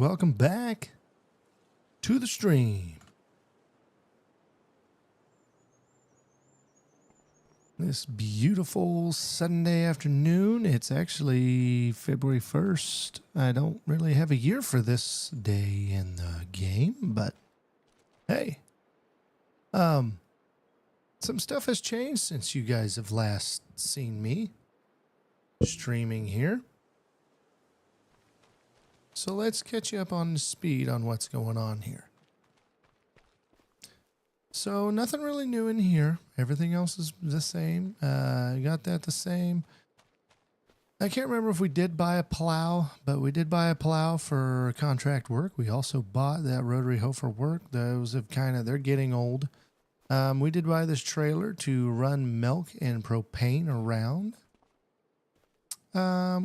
Welcome back to the stream. This beautiful Sunday afternoon. It's actually February 1st. I don't really have a year for this day in the game, but hey. Some stuff has changed since you guys have last seen me streaming here. So let's catch you up on the speed on what's going on here. So nothing really new in here. Everything else is the same. Got that the same. I can't remember if we did buy a plow, but we did buy a plow for contract work. We also bought that rotary hoe for work. Those have they're getting old. We did buy this trailer to run milk and propane around.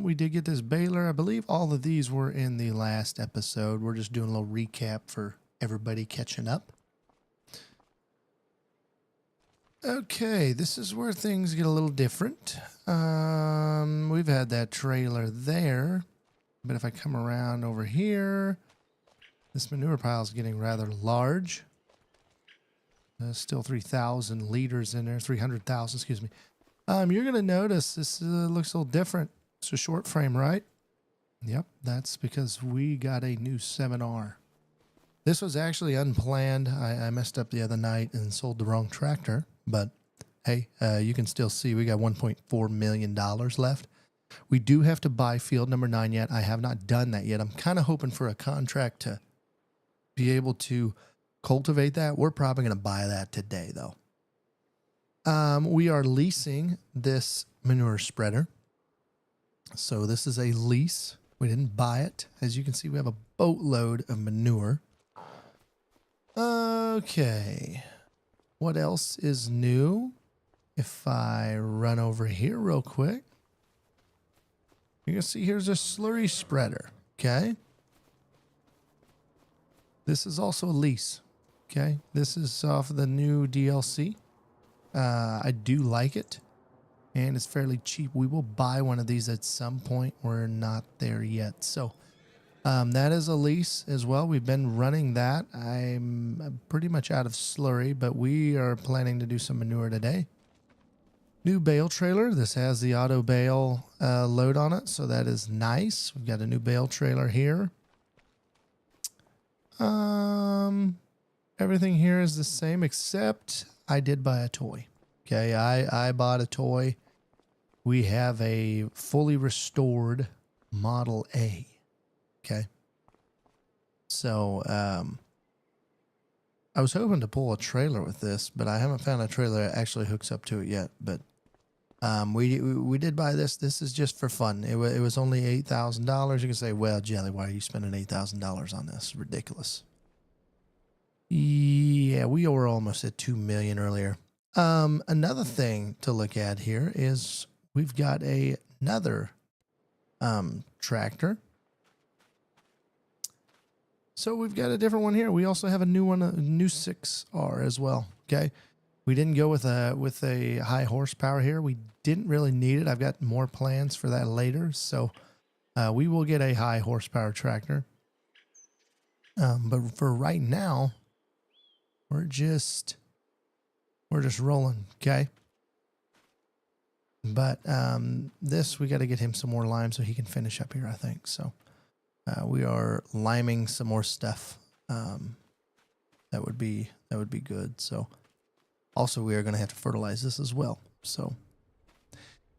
We did get this baler. I believe all of these were in the last episode. We're just doing a little recap for everybody catching up. Okay, this is where things get a little different. We've had that trailer there, but if I come around over here, this manure pile is getting rather large. Still 3,000 liters in there, 300,000, excuse me. You're going to notice this looks a little different. It's a short frame, right? Yep, that's because we got a new 7R. This was actually unplanned. I messed up the other night and sold the wrong tractor. But hey, you can still see we got $1.4 million left. We do have to buy field number 9 yet. I have not done that yet. I'm kind of hoping for a contract to be able to cultivate that. We're probably going to buy that today, though. We are leasing this manure spreader. So this is a lease. We didn't buy it. As you can see, we have a boatload of manure. Okay. What else is new? If I run over here real quick, you can see here's a slurry spreader. Okay. This is also a lease. Okay. This is off of the new DLC. I do like it. And it's fairly cheap. We will buy one of these at some point. We're not there yet. So that is a lease as well. We've been running that. I'm pretty much out of slurry, but we are planning to do some manure today. New bale trailer. This has the auto bale load on it, so that is nice. We've got a new bale trailer here. Everything here is the same except I did buy a toy. Okay, I bought a toy. We have a fully restored Model A. Okay. So, I was hoping to pull a trailer with this, but I haven't found a trailer that actually hooks up to it yet. But we did buy this. This is just for fun. It was only $8,000. You can say, well, Jelly, why are you spending $8,000 on this? Ridiculous. Yeah, we were almost at 2 million earlier. Another thing to look at here is we've got another tractor. So we've got a different one here. We also have a new one, a new 6R as well. Okay. We didn't go with a high horsepower here. We didn't really need it. I've got more plans for that later. So we will get a high horsepower tractor. But for right now, we're just rolling. Okay. But this, we got to get him some more lime so he can finish up here, I think. So we are liming some more stuff. That would be good. So also we are going to have to fertilize this as well. So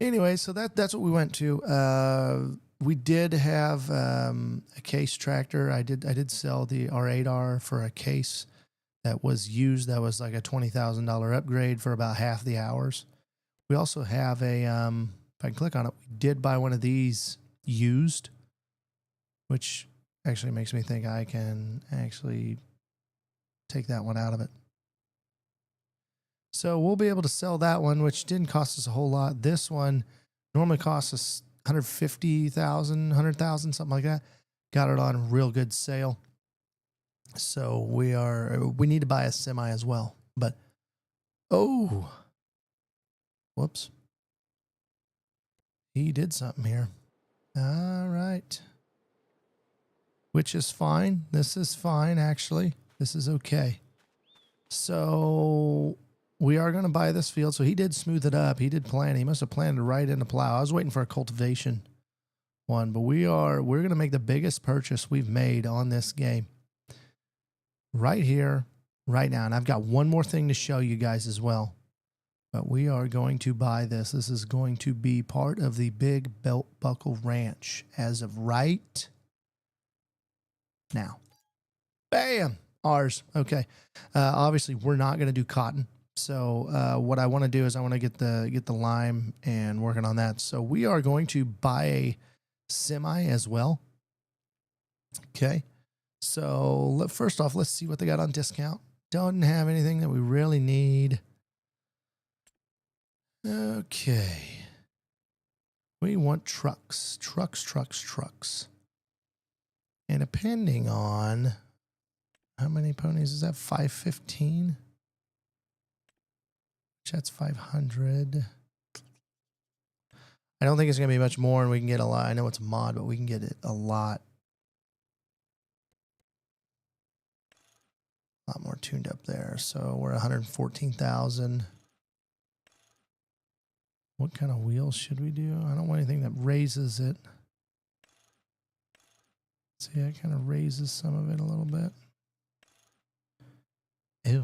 anyway, so that's what we went to. We did have a case tractor. I did sell the R8R for a case that was used. That was like a $20,000 upgrade for about half the hours. We also have a, if I can click on it, we did buy one of these used, which actually makes me think I can actually take that one out of it. So we'll be able to sell that one, which didn't cost us a whole lot. This one normally costs us $150,000, $100,000, something like that. Got it on a real good sale. So we need to buy a semi as well. But, oh, whoops. He did something here. All right. which is fine. This is fine, actually. This is okay. So we are going to buy this field. So he did smooth it up. He did plan. He must have planned to right in the plow. I was waiting for a cultivation one, but we're going to make the biggest purchase we've made on this game right here, right now. And I've got one more thing to show you guys as well. But we are going to buy this. This is going to be part of the Big Belt Buckle Ranch as of right now. Bam! Ours. Okay. Obviously, we're not going to do cotton. So what I want to do is I want to get the lime and working on that. So we are going to buy a semi as well. Okay. So first off, let's see what they got on discount. Don't have anything that we really need. Okay. We want trucks. Trucks. And depending on how many ponies is that? 515? That's 500. I don't think it's going to be much more, and we can get a lot. I know it's a mod, but we can get it a lot more tuned up there. So we're 114,000. What kind of wheels should we do? I don't want anything that raises it. See, that kind of raises some of it a little bit. Ew.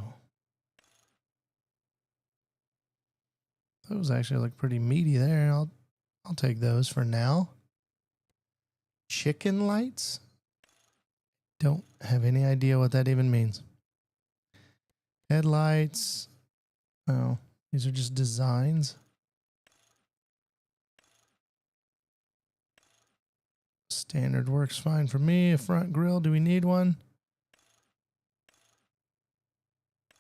Those actually look pretty meaty there. I'll take those for now. Chicken lights? Don't have any idea what that even means. Headlights. Oh, these are just designs. Standard works fine for me. A front grille, do we need one?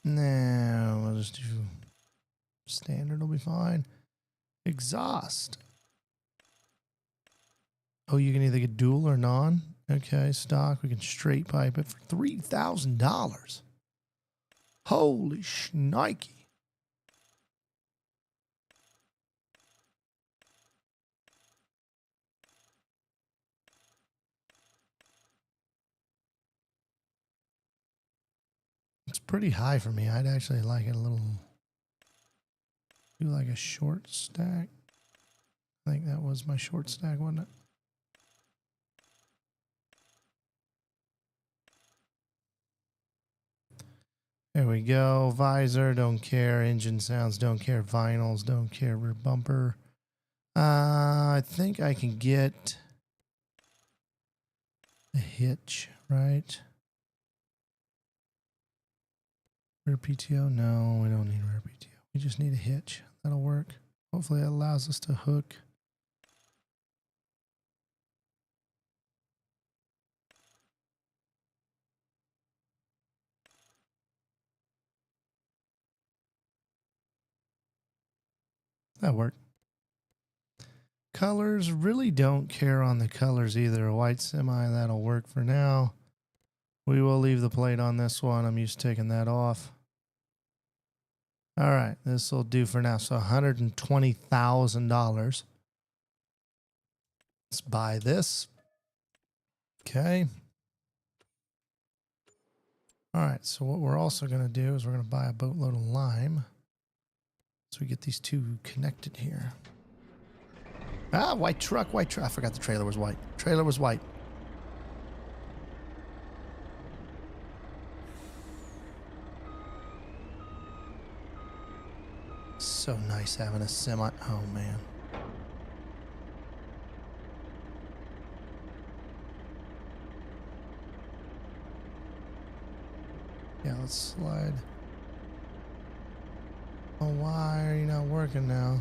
No, we'll just do standard, will be fine. Exhaust. Oh, you can either get dual or non. Okay, stock. We can straight pipe it for $3,000. Holy shnikey. It's pretty high for me. I'd actually like it a little. Do like a short stack. I think that was my short stack, wasn't it? There we go. Visor, don't care. Engine sounds, don't care. Vinyls, don't care. Rear bumper. I think I can get a hitch, right? Rear PTO? No, we don't need rear PTO. We just need a hitch. That'll work. Hopefully it allows us to hook. That worked. Colors, really don't care on the colors either. A white semi, that'll work for now. We will leave the plate on this one. I'm used to taking that off. All right, this will do for now. So $120,000. Let's buy this. Okay. All right, so what we're also going to do is we're going to buy a boatload of lime. So we get these two connected here. Ah, white truck. I forgot the trailer was white. Trailer was white. So nice having a semi. Oh, man. Yeah, let's slide. Oh, why are you not working now?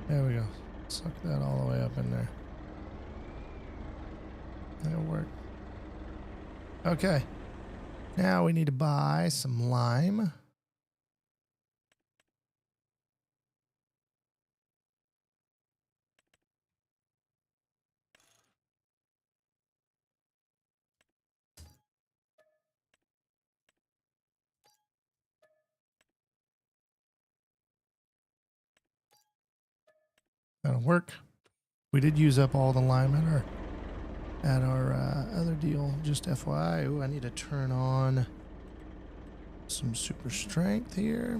There we go. Suck that all the way up in there. That'll work. Okay. Now we need to buy some lime. That'll work. We did use up all the lime at our other deal. Just FYI. Ooh, I need to turn on some super strength here.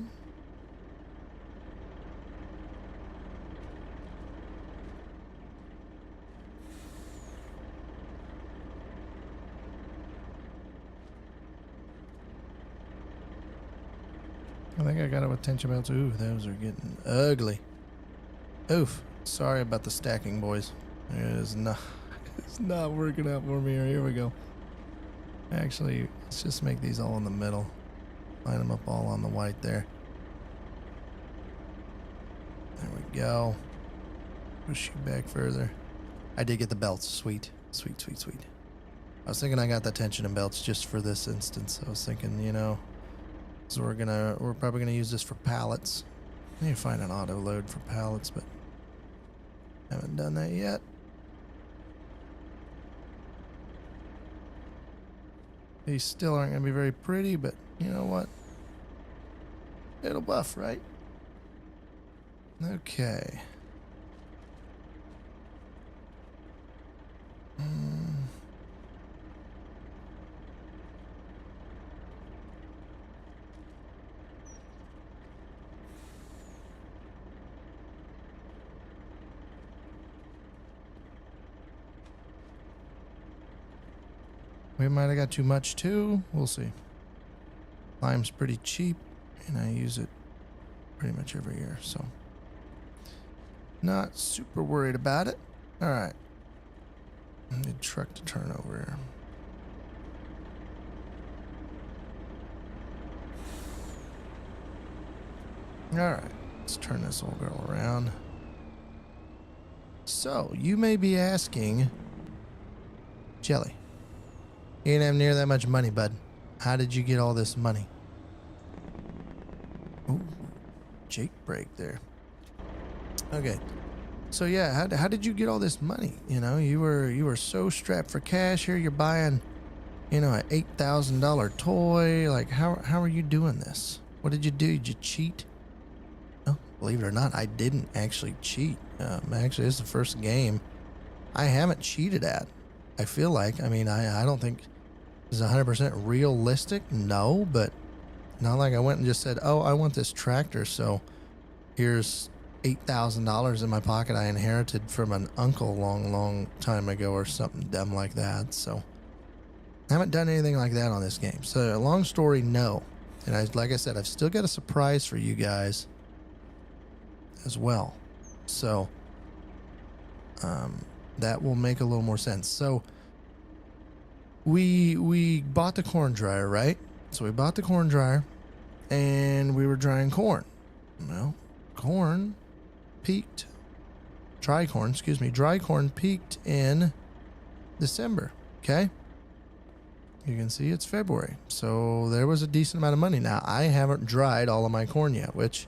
I think I got it with tension belts. Ooh, those are getting ugly. Oof. Sorry about the stacking, boys. It is not, it's not working out for me here. Here we go. Actually, let's just make these all in the middle. Line them up all on the white there. There we go. Push you back further. I did get the belts. Sweet. Sweet, sweet, sweet. I was thinking I got the tension and belts just for this instance. I was thinking, you know, so we're probably gonna use this for pallets. I need to find an auto load for pallets, but haven't done that yet. These still aren't gonna be very pretty, but you know what? It'll buff, right? Okay. We might have got too much too. We'll see. Lime's pretty cheap, and I use it pretty much every year, so not super worried about it. All right. I need truck to turn over here. All right. Let's turn this old girl around. So, you may be asking, Jelly, you didn't have near that much money, bud. How did you get all this money? Ooh, Jake break there. Okay. So yeah, how did you get all this money? You know, you were so strapped for cash here. You're buying, you know, an $8,000 toy. Like, how are you doing this? What did you do? Did you cheat? No, believe it or not, I didn't actually cheat. Actually, this is the first game I haven't cheated at. I feel like, I mean, I don't think this is 100% realistic. No, but not like I went and just said, oh, I want this tractor, so here's $8,000 in my pocket I inherited from an uncle long time ago or something dumb like that. So I haven't done anything like that on this game. So long story, no. And like I said, I've still got a surprise for you guys as well. So that will make a little more sense. So we bought the corn dryer, right? So we bought the corn dryer and we were drying corn. Well, corn peaked. Dry corn peaked in December. Okay. You can see it's February. So there was a decent amount of money. Now, I haven't dried all of my corn yet, which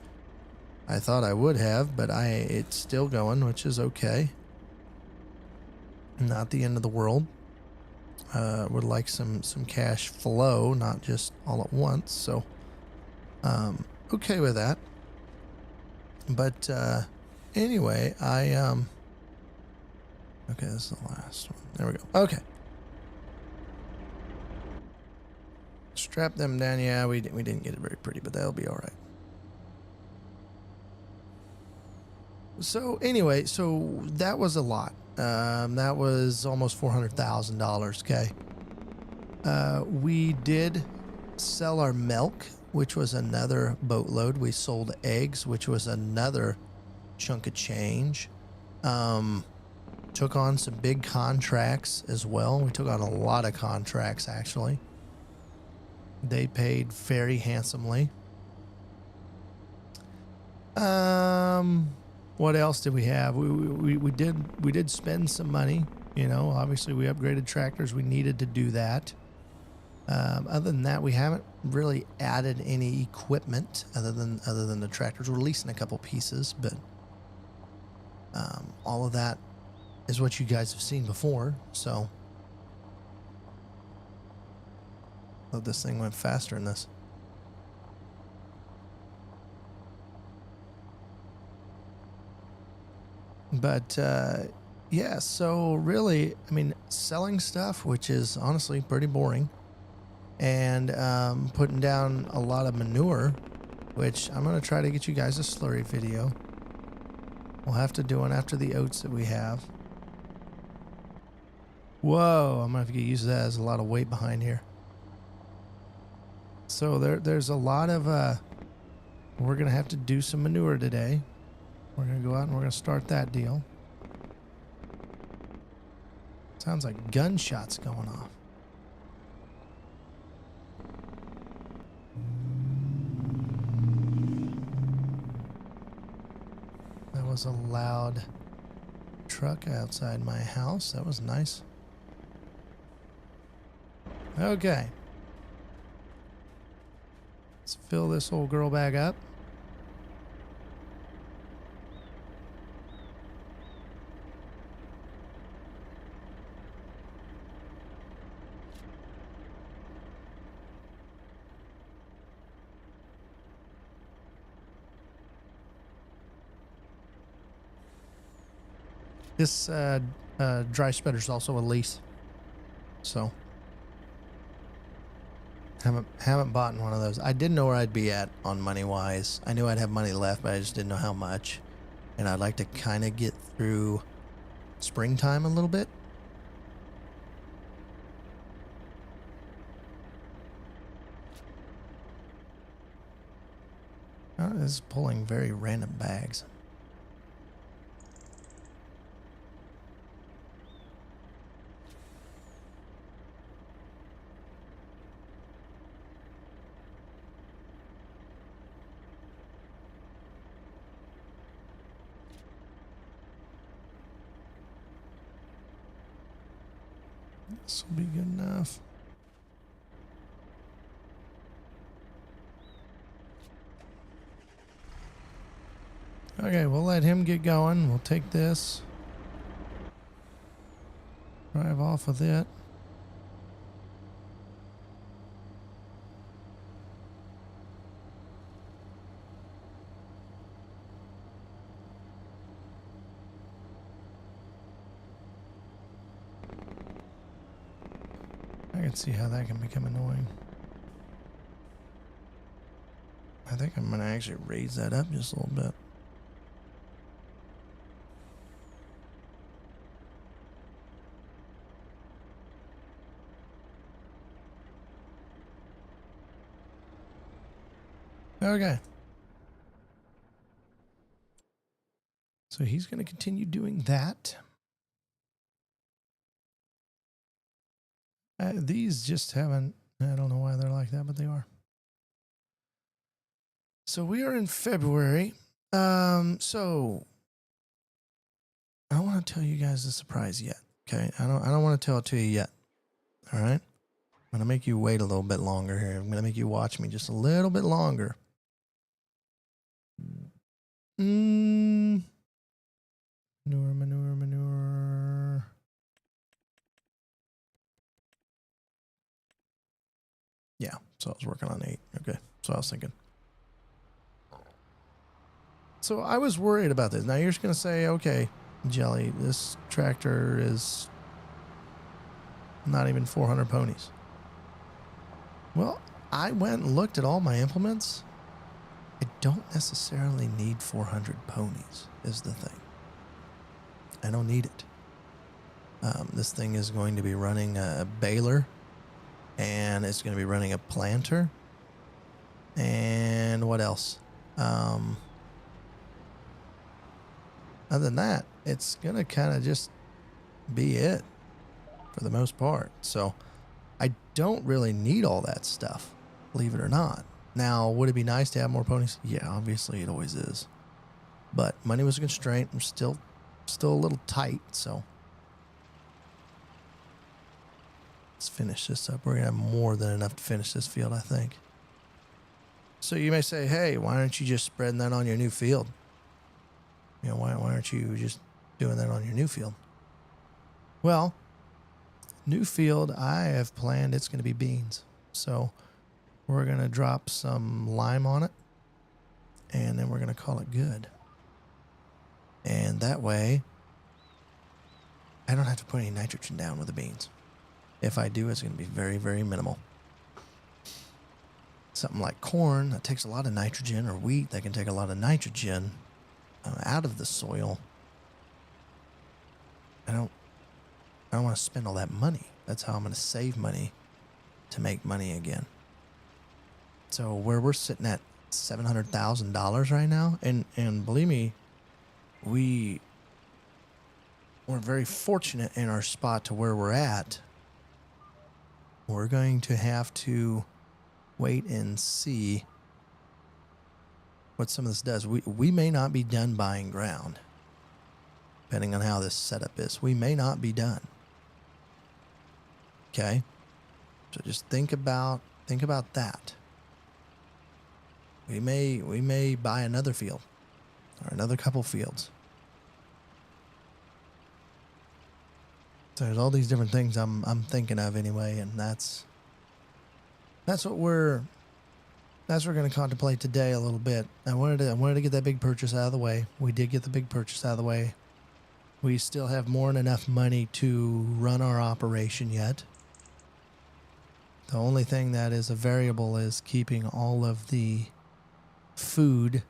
I thought I would have, but it's still going, which is okay. Not the end of the world. Would like some cash flow, not just all at once. So, okay with that. But anyway, okay, this is the last one. There we go. Okay. Strap them down. Yeah, we didn't get it very pretty, but that'll be all right. So anyway, so that was a lot. That was almost $400,000. Okay. We did sell our milk, which was another boatload. We sold eggs, which was another chunk of change. Took on some big contracts as well. We took on a lot of contracts, actually. They paid very handsomely. What else did we have? We did spend some money. You know, obviously we upgraded tractors. We needed to do that. Other than that, we haven't really added any equipment other than the tractors. We're leasing a couple pieces, but all of that is what you guys have seen before. So, oh, this thing went faster than this. But yeah, so really, I mean, selling stuff, which is honestly pretty boring, and putting down a lot of manure, which I'm going to try to get you guys a slurry video. We'll have to do one after the oats that we have. Whoa, I'm going to have to get used to that. There's a lot of weight behind here. So there's a lot of, we're going to have to do some manure today. We're going to go out and we're going to start that deal. Sounds like gunshots going off. That was a loud truck outside my house. That was nice. Okay. Let's fill this old girl bag up. This dry spreader is also a lease, so haven't bought one of those. I didn't know where I'd be at on money wise. I knew I'd have money left, but I just didn't know how much. And I'd like to kind of get through springtime a little bit. Oh, this is pulling very random bags. This will be good enough. Okay, we'll let him get going. We'll take this. Drive off with it. I can see how that can become annoying. I think I'm going to actually raise that up just a little bit. Okay. So he's going to continue doing that. These just haven't, I don't know why they're like that, but they are. So we are in February. So I don't want to tell you guys the surprise yet. Okay. I don't want to tell it to you yet. All right. I'm going to make you wait a little bit longer here. I'm going to make you watch me just a little bit longer. Manure. Yeah, so I was working on 8. Okay, so I was thinking. So I was worried about this. Now you're just going to say, okay, Jelly, this tractor is not even 400 ponies. Well, I went and looked at all my implements. I don't necessarily need 400 ponies is the thing. I don't need it. This thing is going to be running a baler, and it's going to be running a planter, and what else? Other than that, it's going to kind of just be it for the most part. So I don't really need all that stuff, believe it or not. Now, would it be nice to have more ponies? Yeah, obviously it always is. But money was a constraint. I'm still a little tight, so let's finish this up. We're going to have more than enough to finish this field, I think. So you may say, hey, why aren't you just spreading that on your new field? You know, why aren't you just doing that on your new field? Well, new field, I have planned it's going to be beans. So we're going to drop some lime on it, and then we're going to call it good. And that way, I don't have to put any nitrogen down with the beans. If I do, it's going to be very, very minimal. Something like corn that takes a lot of nitrogen, or wheat that can take a lot of nitrogen out of the soil. I don't want to spend all that money. That's how I'm going to save money to make money again. So where we're sitting at $700,000 right now, and believe me, we're very fortunate in our spot to where we're at. We're going to have to wait and see what some of this does. We may not be done buying ground, depending on how this setup is. We may not be done. Okay? So just think about that. We may buy another field or another couple fields. So there's all these different things I'm thinking of anyway, and that's what we're going to contemplate today a little bit. I wanted to get that big purchase out of the way. We did get the big purchase out of the way. We still have more than enough money to run our operation yet. The only thing that is a variable is keeping all of the food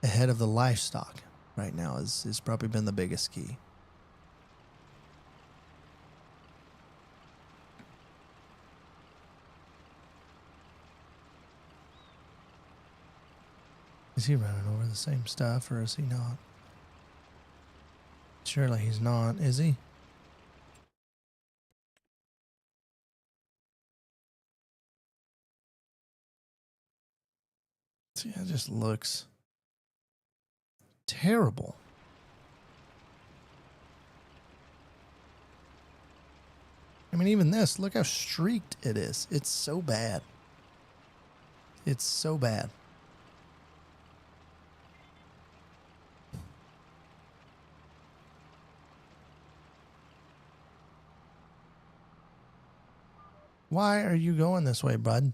ahead of the livestock right now is probably been the biggest key. Is he running over the same stuff, or is he not? Surely he's not, is he? See, it just looks terrible. I mean, even this, look how streaked it is. It's so bad. It's so bad. Why are you going this way, bud?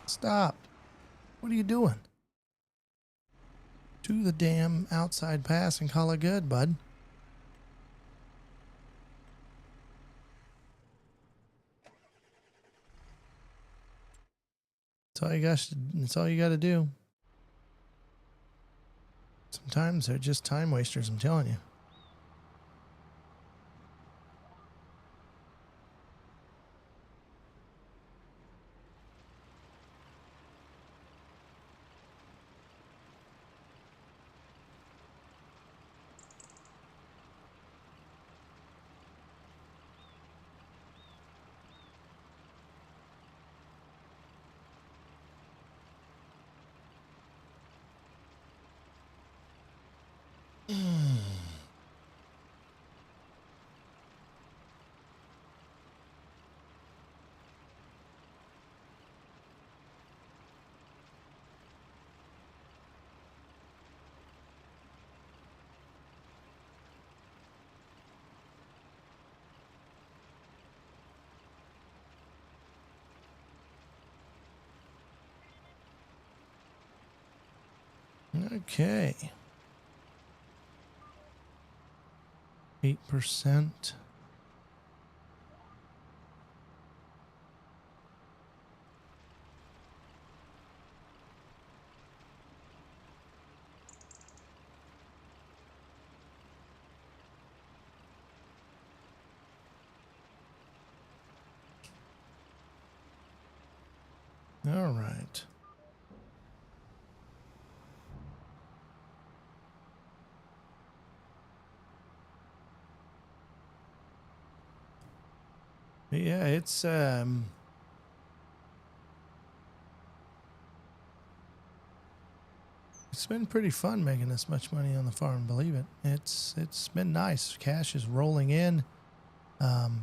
Stop. What are you doing? To the damn outside pass and call it good, bud. That's all you got to do. Sometimes they're just time wasters, I'm telling you. Okay. 8%. All right. Yeah, it's been pretty fun making this much money on the farm, believe it. It's been nice. Cash is rolling in.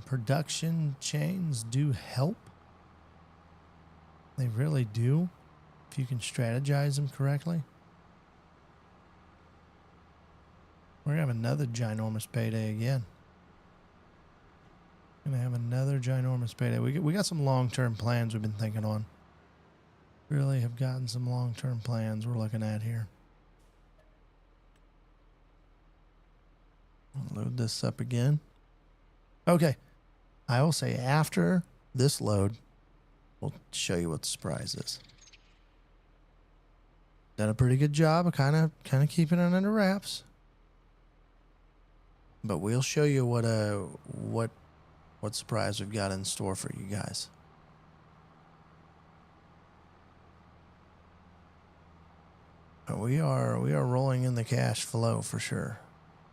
Production chains do help. They really do, if you can strategize them correctly. We're gonna have another ginormous payday again. Gonna have another ginormous payday. We got some long-term plans we've been thinking on. Really have gotten some long-term plans we're looking at here. I'll load this up again. Okay. I will say after this load, we'll show you what the surprise is. Done a pretty good job of kind of keeping it under wraps. But we'll show you what surprise we've got in store for you guys. But we are rolling in the cash flow for sure.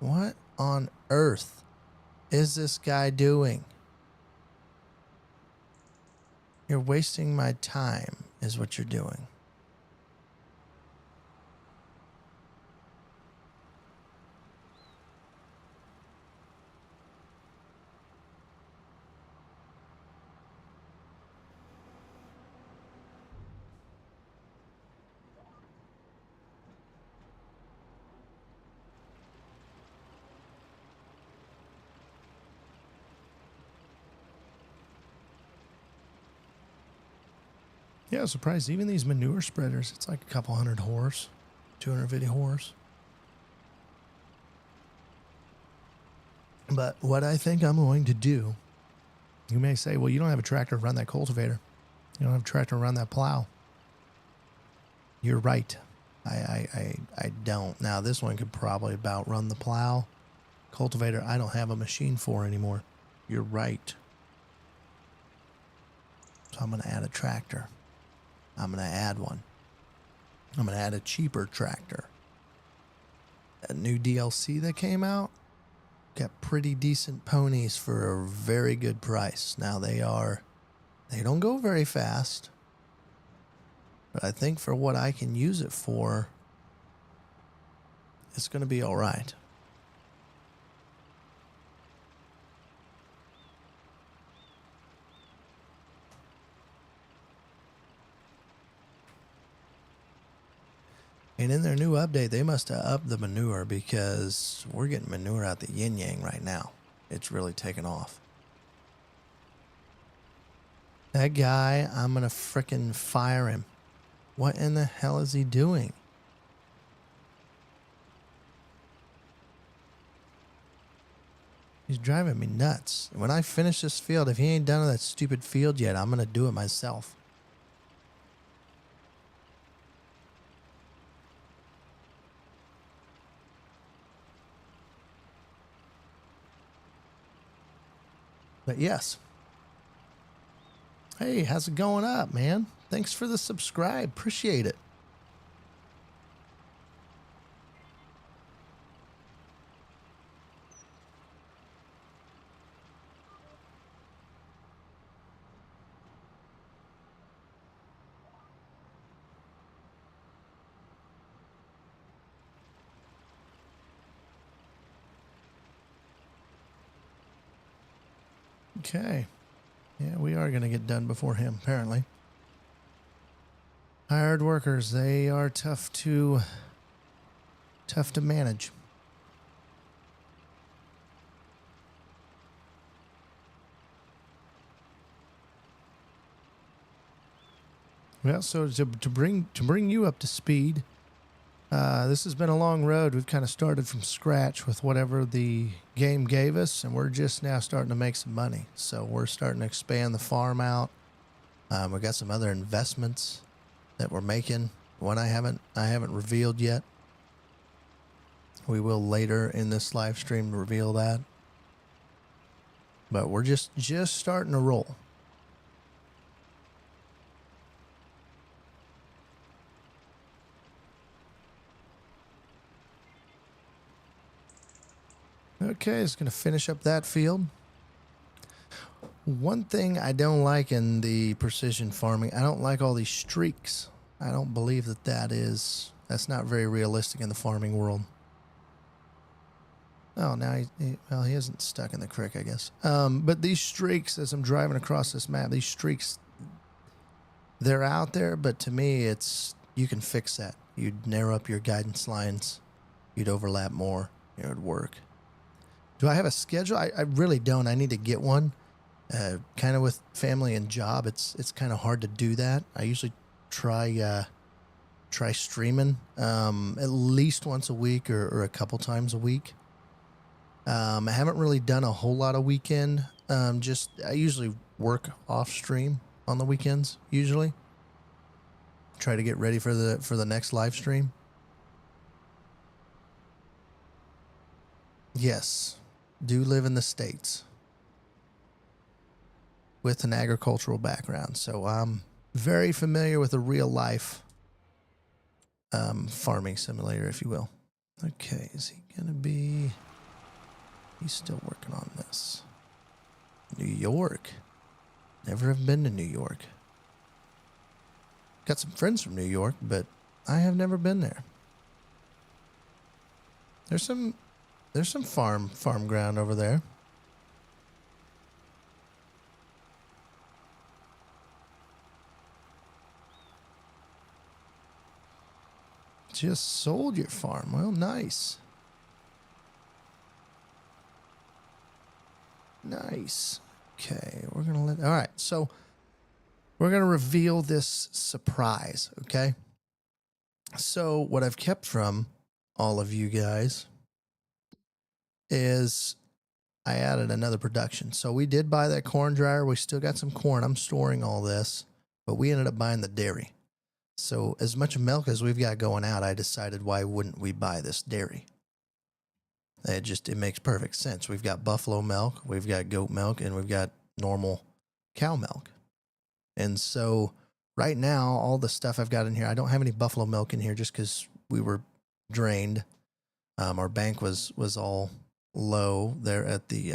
What on earth is this guy doing? You're wasting my time is what you're doing. Yeah, I was surprised. Even these manure spreaders, it's like a couple hundred horse, 250 horse. But what I think I'm going to do, you may say, well, you don't have a tractor to run that cultivator. You don't have a tractor to run that plow. You're right. I don't. Now, this one could probably about run the plow. Cultivator, I don't have a machine for anymore. You're right. So I'm going to add a tractor. I'm going to add one. I'm going to add a cheaper tractor. A new DLC that came out got pretty decent ponies for a very good price. Now they don't go very fast, but I think for what I can use it for, it's going to be all right. And in their new update, they must have upped the manure because we're getting manure out the yin yang right now. It's really taken off. That guy, I'm going to frickin' fire him. What in the hell is he doing? He's driving me nuts. When I finish this field, if he ain't done that stupid field yet, I'm going to do it myself. But yes. Hey, how's it going up, man? Thanks for the subscribe. Appreciate it. Okay. Yeah, we are going to get done before him, apparently. Hired workers, they are tough to manage. Well, so to bring you up to speed, this has been a long road. We've kind of started from scratch with whatever the game gave us, and we're just now starting to make some money. So we're starting to expand the farm out. We've got some other investments that we're making. One I haven't revealed yet. We will later in this live stream reveal that. But we're just starting to roll. Okay, it's going to finish up that field. One thing I don't like in the precision farming, I don't like all these streaks. I don't believe that's not very realistic in the farming world. Oh, now he isn't stuck in the creek, I guess. But these streaks, as I'm driving across this map, these streaks, they're out there, but to me, you can fix that. You'd narrow up your guidance lines. You'd overlap more. It would work. Do I have a schedule? I really don't. I need to get one. Kind of with family and job, it's kind of hard to do that. I usually try streaming at least once a week or a couple times a week. I haven't really done a whole lot of weekend. I usually work off stream on the weekends. Usually, try to get ready for the next live stream. Yes, do live in the States with an agricultural background, so I'm very familiar with a real life farming simulator, if you will. Okay, is he gonna be? He's still working on this. New York. Never have been to New York. Got some friends from New York, but I have never been there. There's some farm ground over there. Just sold your farm. Well, nice. Nice. Okay, we're going to let... All right, so we're going to reveal this surprise, okay? So what I've kept from all of you guys is I added another production. So we did buy that corn dryer. We still got some corn. I'm storing all this, but we ended up buying the dairy. So as much milk as we've got going out, I decided why wouldn't we buy this dairy? It makes perfect sense. We've got buffalo milk, we've got goat milk, and we've got normal cow milk. And so right now, all the stuff I've got in here, I don't have any buffalo milk in here just because we were drained. Our bank was all low there at the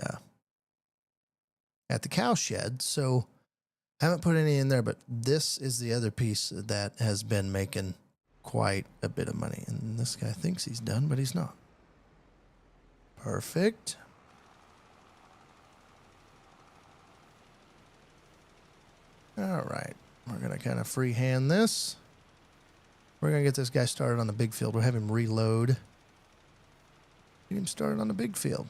cow shed. So I haven't put any in there, but this is the other piece that has been making quite a bit of money. And this guy thinks he's done, but he's not. Perfect. All right. We're going to kind of freehand this. We're going to get this guy started on the big field. We'll have him reload. Get him started on the big field.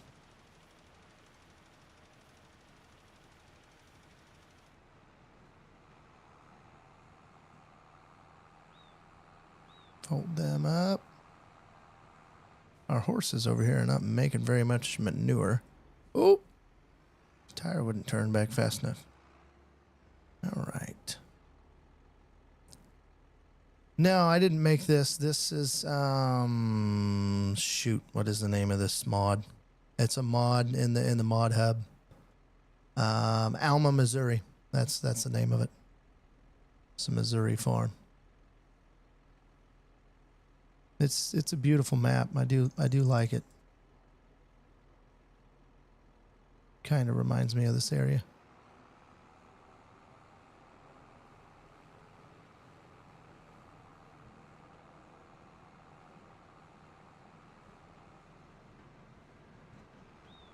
Fold them up. Our horses over here are not making very much manure. Oh! Tire wouldn't turn back fast enough. All right. No, I didn't make this. This is, shoot, what is the name of this mod? It's a mod in the mod hub. Alma, Missouri. That's the name of it. It's a Missouri farm. It's a beautiful map. I do like it. Kind of reminds me of this area.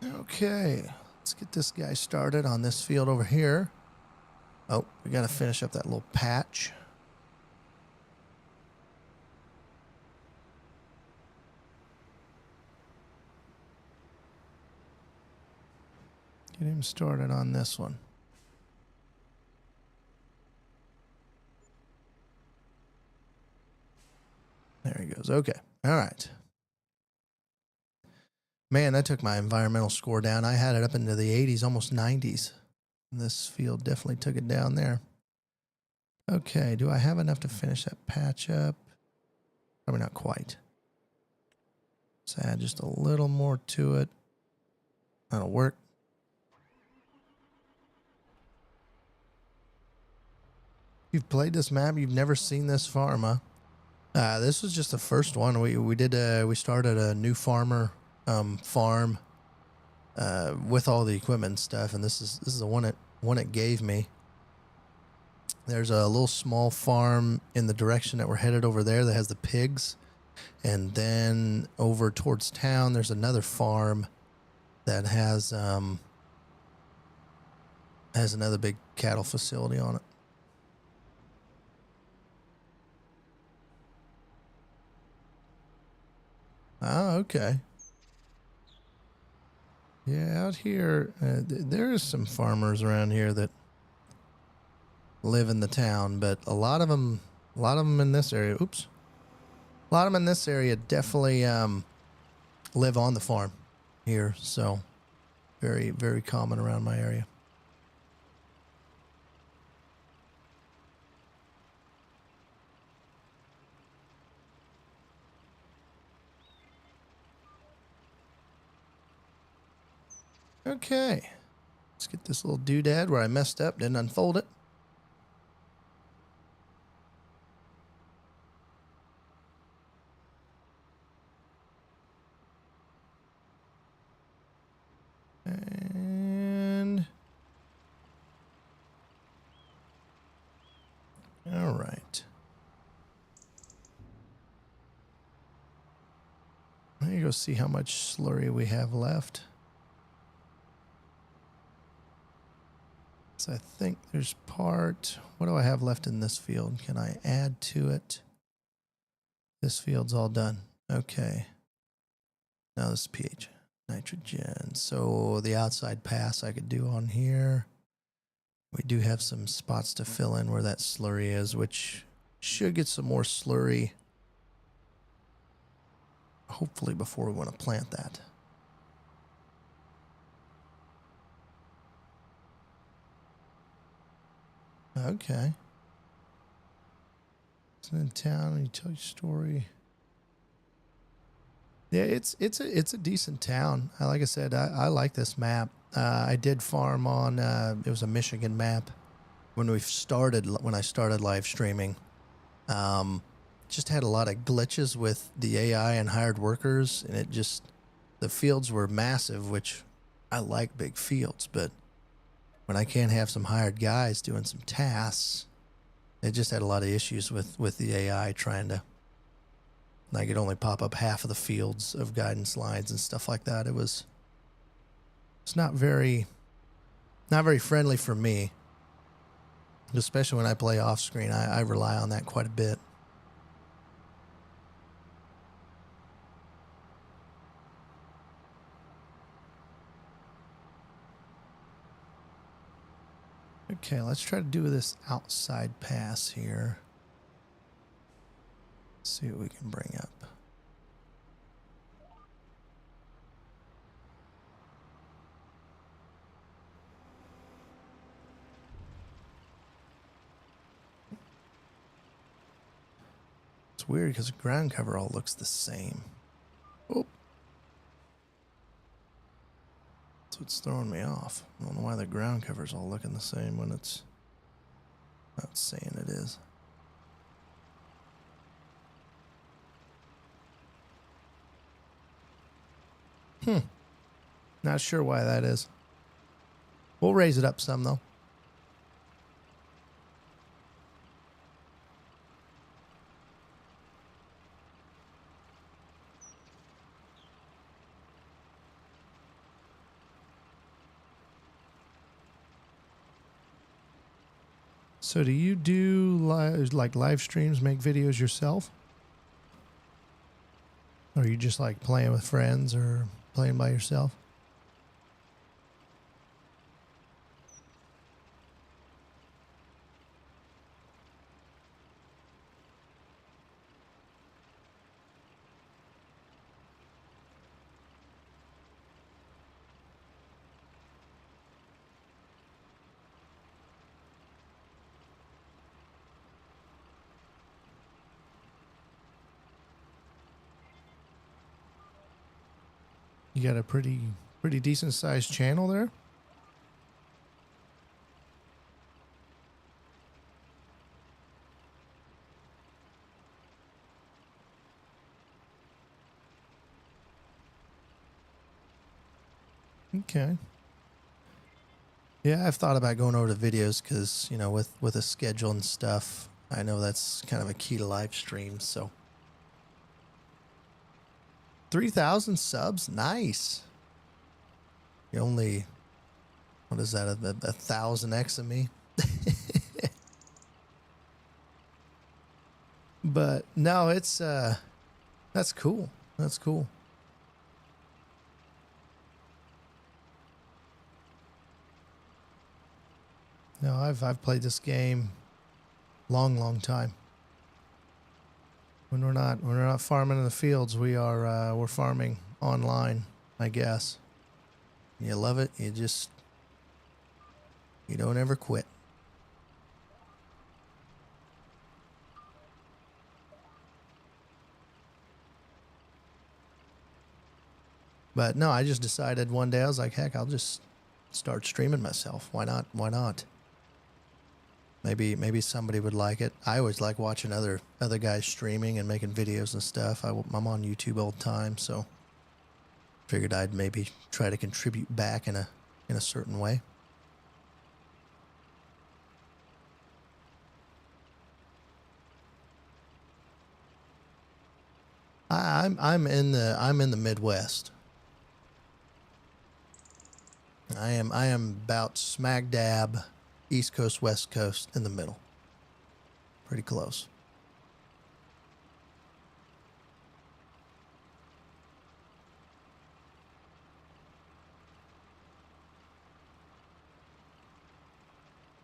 Okay, let's get this guy started on this field over here. Oh, we got to finish up that little patch. Get him started on this one. There he goes. Okay. All right. Man, that took my environmental score down. I had it up into the 80s, almost 90s. This field definitely took it down there. Okay, do I have enough to finish that patch up? Probably not quite. Let's add just a little more to it. That'll work. You've played this map, you've never seen this farm, huh? This was just the first one. We started a new farmer farm with all the equipment and stuff, and this is the one it gave me. There's a little small farm in the direction that we're headed over there that has the pigs, and then over towards town there's another farm that has another big cattle facility on it. Ah, okay. Yeah, out here, there is some farmers around here that live in the town, but a lot of them A lot of them in this area. Oops. A lot of them in this area definitely live on the farm here. So very, very common around my area. Okay. Let's get this little doodad where I messed up, didn't unfold it. And all right. Let me go see how much slurry we have left. So I think there's part. What do I have left in this field? Can I add to it? This field's all done. Okay. Now this is pH. Nitrogen. So the outside pass I could do on here. We do have some spots to fill in where that slurry is, which should get some more slurry. Hopefully before we want to plant that. Okay. It's in town. You tell your story. Yeah, it's a decent town. Like I said, I like this map. I did farm on it was a Michigan map when I started live streaming. Just had a lot of glitches with the AI and hired workers, and the fields were massive, which I like big fields, but when I can't have some hired guys doing some tasks, it just had a lot of issues with the AI trying to, like, it only pop up half of the fields of guidance lines and stuff like that. It's not very friendly for me, especially when I play off screen. I rely on that quite a bit. Okay, let's try to do this outside pass here. See what we can bring up. It's weird because the ground cover all looks the same. Oh. That's what's throwing me off. I don't know why the ground cover's all looking the same when it's not saying it is. Not sure why that is. We'll raise it up some though. So do you do live streams, make videos yourself? Or are you just like playing with friends or playing by yourself? You got a pretty decent sized channel there. Okay. Yeah, I've thought about going over to videos because, you know, with a schedule and stuff, I know that's kind of a key to live streams. So 3,000 subs, nice. You only, what is that, a 1,000x of me? But no, it's that's cool. That's cool. No, I've played this game long time. When we're not farming in the fields, we're farming online, I guess. You love it. You don't ever quit. But no, I just decided one day, I was like, heck, I'll just start streaming myself. Why not? Why not? Maybe somebody would like it. I always like watching other guys streaming and making videos and stuff. I'm on YouTube all the time, so figured I'd maybe try to contribute back in a certain way. I'm in the Midwest. I am about smack dab East Coast, West Coast, in the middle. Pretty close.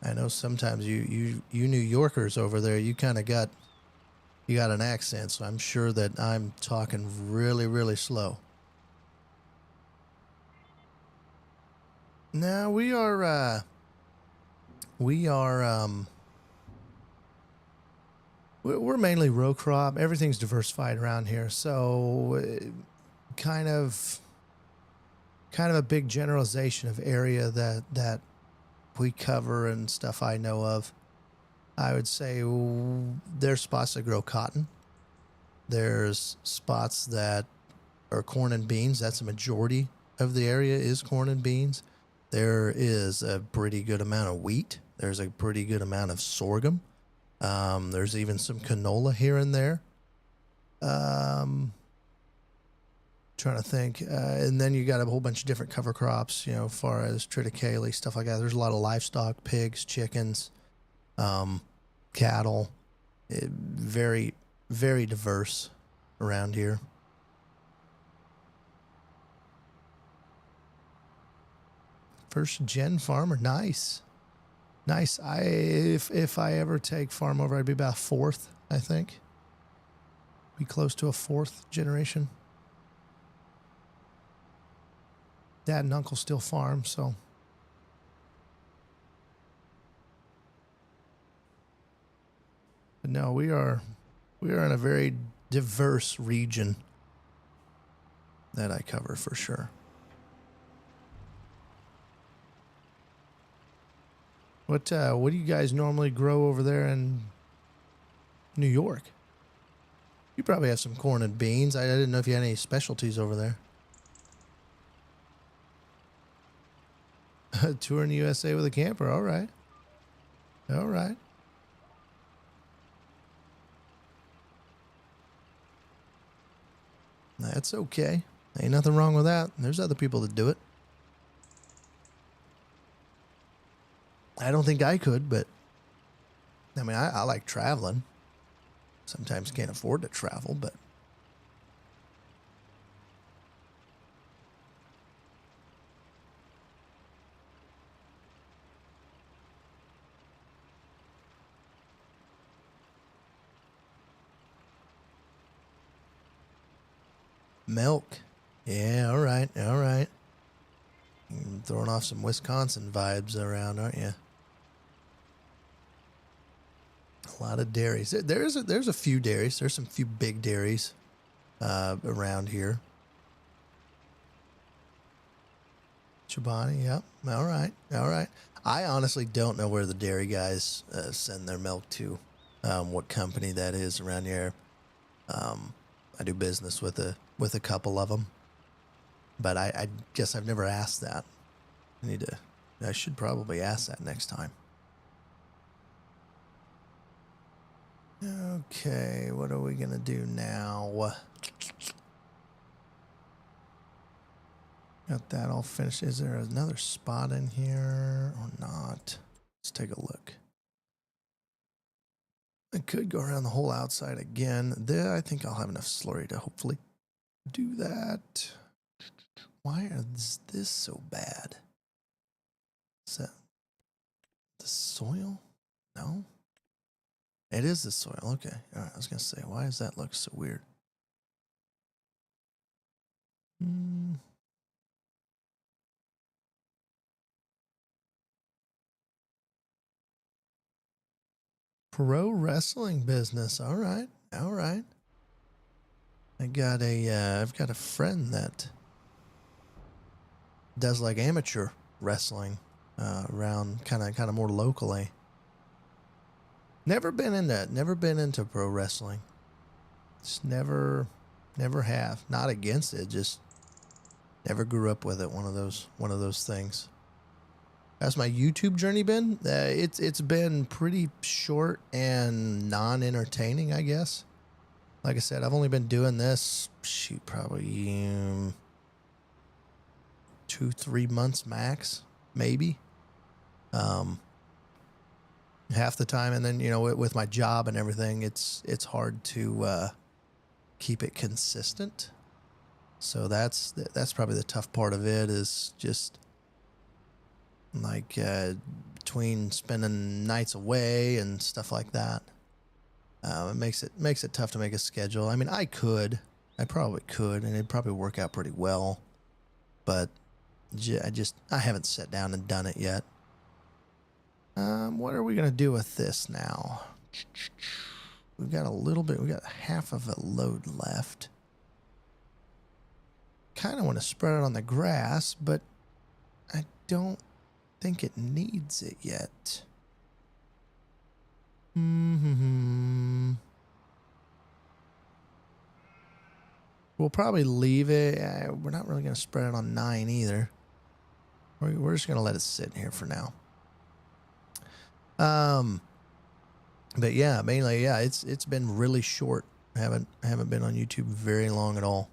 I know sometimes you New Yorkers over there, you kind of got an accent, so I'm sure that I'm talking really, really slow. Now we're mainly row crop. Everything's diversified around here, so kind of a big generalization of area that we cover and stuff I know of. I would say there's spots that grow cotton. There's spots that are corn and beans. That's a majority of the area is corn and beans. There is a pretty good amount of wheat. There's a pretty good amount of sorghum. There's even some canola here and there. Trying to think. And then you got a whole bunch of different cover crops, as far as triticale, stuff like that. There's a lot of livestock, pigs, chickens, cattle. Very, very diverse around here. First gen farmer, nice. If I ever take farm over, I'd be about fourth, I think. Be close to a fourth generation. Dad and uncle still farm, so. But no, we are in a very diverse region that I cover for sure. What do you guys normally grow over there in New York? You probably have some corn and beans. I didn't know if you had any specialties over there. Touring the USA with a camper. All right. All right. That's okay. Ain't nothing wrong with that. There's other people that do it. I don't think I could, but I mean, I like traveling. Sometimes can't afford to travel, but milk. Yeah, all right, all right. You're throwing off some Wisconsin vibes around, aren't you? A lot of dairies. There's a few dairies. There's some few big dairies around here. Chobani, yep. All right, all right. I honestly don't know where the dairy guys send their milk to. What company that is around here. I do business with a couple of them, but I guess I've never asked that. I should probably ask that next time. Okay, what are we gonna do now? Got that all finished. Is there another spot in here or not? Let's take a look. I could go around the whole outside again. There, I think I'll have enough slurry to hopefully do that. Why is this so bad? Is that the soil? No. It is the soil. Okay. All right. I was going to say, why does that look so weird? Pro wrestling business. All right. All right. I've got a friend that does like amateur wrestling around kind of more locally. Never been into pro wrestling. Just never have. Not against it, just never grew up with it. One of those things. How's my YouTube journey been? It's been pretty short and non-entertaining, I guess. Like I said, I've only been doing this, probably 2-3 months max, maybe. Half the time, and then with my job and everything, it's hard to keep it consistent. So that's probably the tough part of it, is just like between spending nights away and stuff like that. It makes it tough to make a schedule. I mean, I probably could, and it'd probably work out pretty well, but I haven't sat down and done it yet. What are we gonna do with this now? We've got a little bit. We got half of a load left. Kind of want to spread it on the grass, but I don't think it needs it yet. We'll probably leave it. We're not really going to spread it on 9 either. We're just going to let it sit here for now. But yeah, mainly, yeah, it's been really short. I haven't been on YouTube very long at all.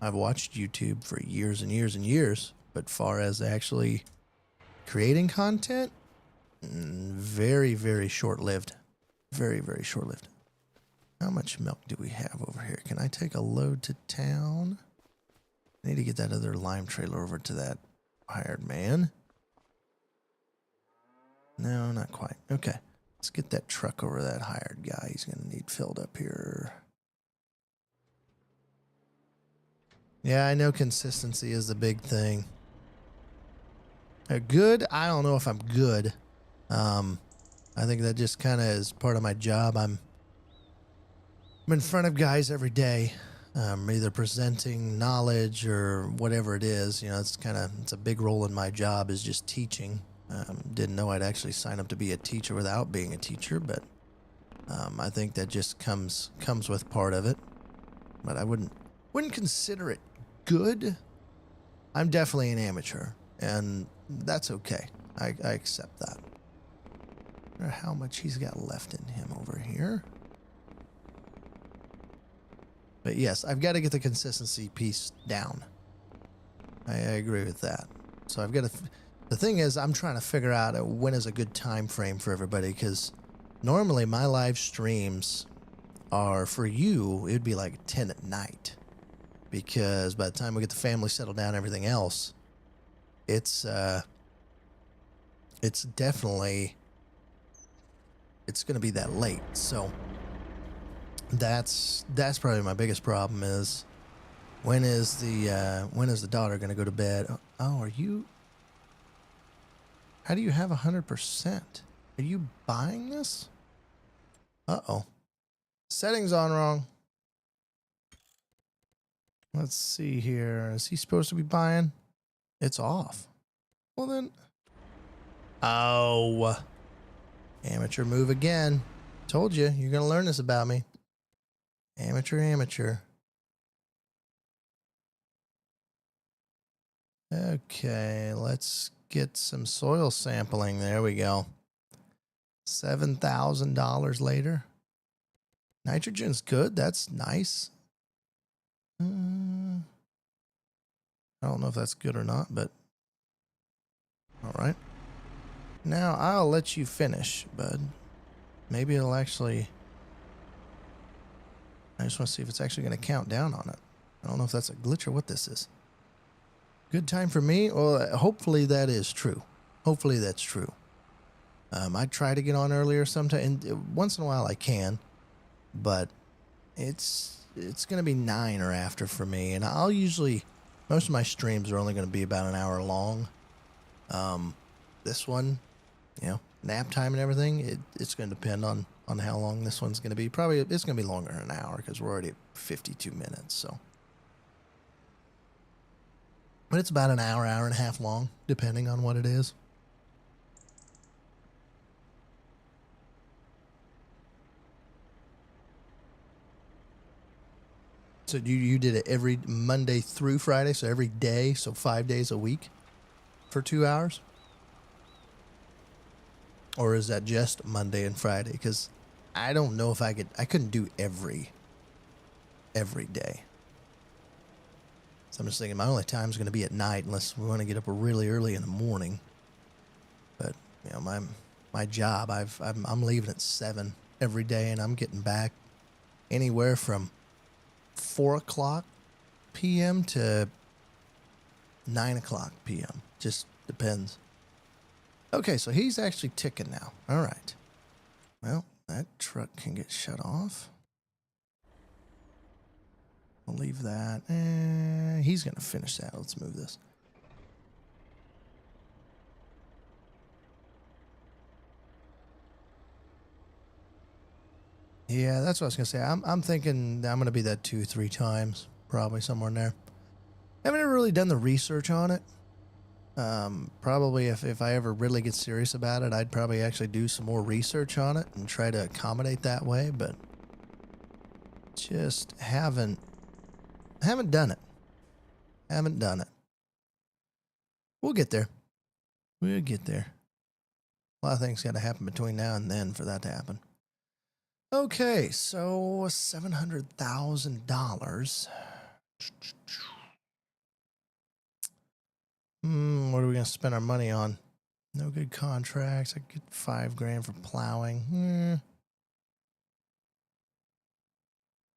I've watched YouTube for years and years and years, but far as actually creating content, very, very short-lived. Very, very short-lived. How much milk do we have over here? Can I take a load to town? I need to get that other lime trailer over to that hired man. No, not quite. Okay. Let's get that truck over to that hired guy. He's going to need filled up here. Yeah, I know consistency is the big thing. Good? I don't know if I'm good. I think that just kind of is part of my job. I'm in front of guys every day, either presenting knowledge or whatever it is. It's a big role in my job, is just teaching. Didn't know I'd actually sign up to be a teacher without being a teacher, but I think that just comes with part of it. But I wouldn't consider it good. I'm definitely an amateur, and that's okay. I accept that. I wonder how much he's got left in him over here. But yes, I've got to get the consistency piece down. I agree with that. So I've got to... The thing is, I'm trying to figure out when is a good time frame for everybody, because normally my live streams are, for you, it would be like 10 at night. Because by the time we get the family settled down and everything else, it's definitely... It's going to be that late. So that's probably my biggest problem, is when is the daughter going to go to bed? Oh, are you... How do you have 100%? Are you buying this? Uh-oh. Settings on wrong. Let's see here. Is he supposed to be buying? It's off. Well then... Oh. Amateur move again. Told you, you're going to learn this about me. Amateur. Okay, let's get some soil sampling. There we go. $7,000 later. Nitrogen's good. That's nice. I don't know if that's good or not, but all right. Now I'll let you finish, bud. Maybe it'll actually... I just want to see if it's actually going to count down on it. I don't know if that's a glitch or what this is. Good time for me? Well, hopefully that is true. Hopefully that's true. I try to get on earlier sometimes, and once in a while I can, but it's going to be 9 or after for me, and I'll usually, most of my streams are only going to be about an hour long. This one, you know, nap time and everything, it's going to depend on how long this one's going to be. Probably it's going to be longer than an hour because we're already at 52 minutes. So, but it's about an hour, hour and a half long, depending on what it is. So you did it every Monday through Friday, so every day, so 5 days a week for 2 hours? Or is that just Monday and Friday? Because I don't know if I couldn't do every day. So I'm just thinking my only time is going to be at night unless we want to get up really early in the morning. But, you know, my job, I'm leaving at 7 every day, and I'm getting back anywhere from 4 o'clock p.m. to 9 o'clock p.m. Just depends. Okay, so he's actually ticking now. All right. Well, that truck can get shut off. We'll leave that. He's going to finish that. Let's move this. Yeah, that's what I was going to say. I'm thinking I'm going to be that 2-3 times, probably somewhere in there. I haven't ever really done the research on it. Probably if I ever really get serious about it, I'd probably actually do some more research on it and try to accommodate that way, but just haven't done it. Haven't done it. We'll get there. We'll get there. A lot of things got to happen between now and then for that to happen. Okay, so $700,000. What are we going to spend our money on? No good contracts. I get $5,000 for plowing.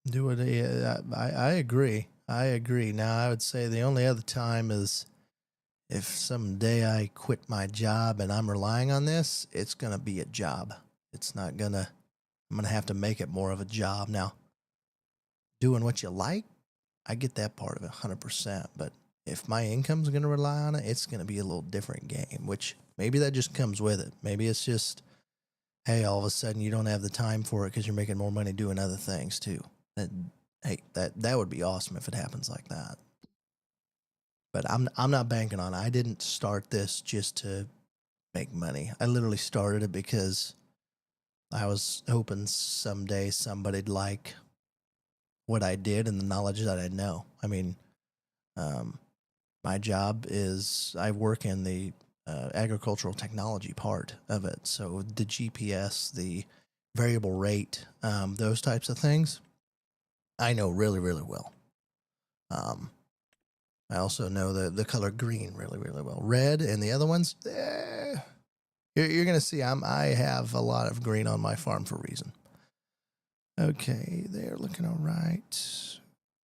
Do it. Yeah, I agree. I agree. Now, I would say the only other time is if someday I quit my job and I'm relying on this, it's going to be a job. It's not going to, I'm going to have to make it more of a job. Now, doing what you like, I get that part of it 100%. But if my income's going to rely on it, it's going to be a little different game, which maybe that just comes with it. Maybe it's just, hey, all of a sudden you don't have the time for it because you're making more money doing other things too. That would be awesome if it happens like that. But I'm not banking on it. I didn't start this just to make money. I literally started it because I was hoping someday somebody'd like what I did and the knowledge that I know. I mean, my job is I work in the agricultural technology part of it. So the GPS, the variable rate, those types of things, I know really, really well. I also know the color green really, really well. Red and the other ones, you're going to see I have a lot of green on my farm for a reason. Okay, they're looking all right.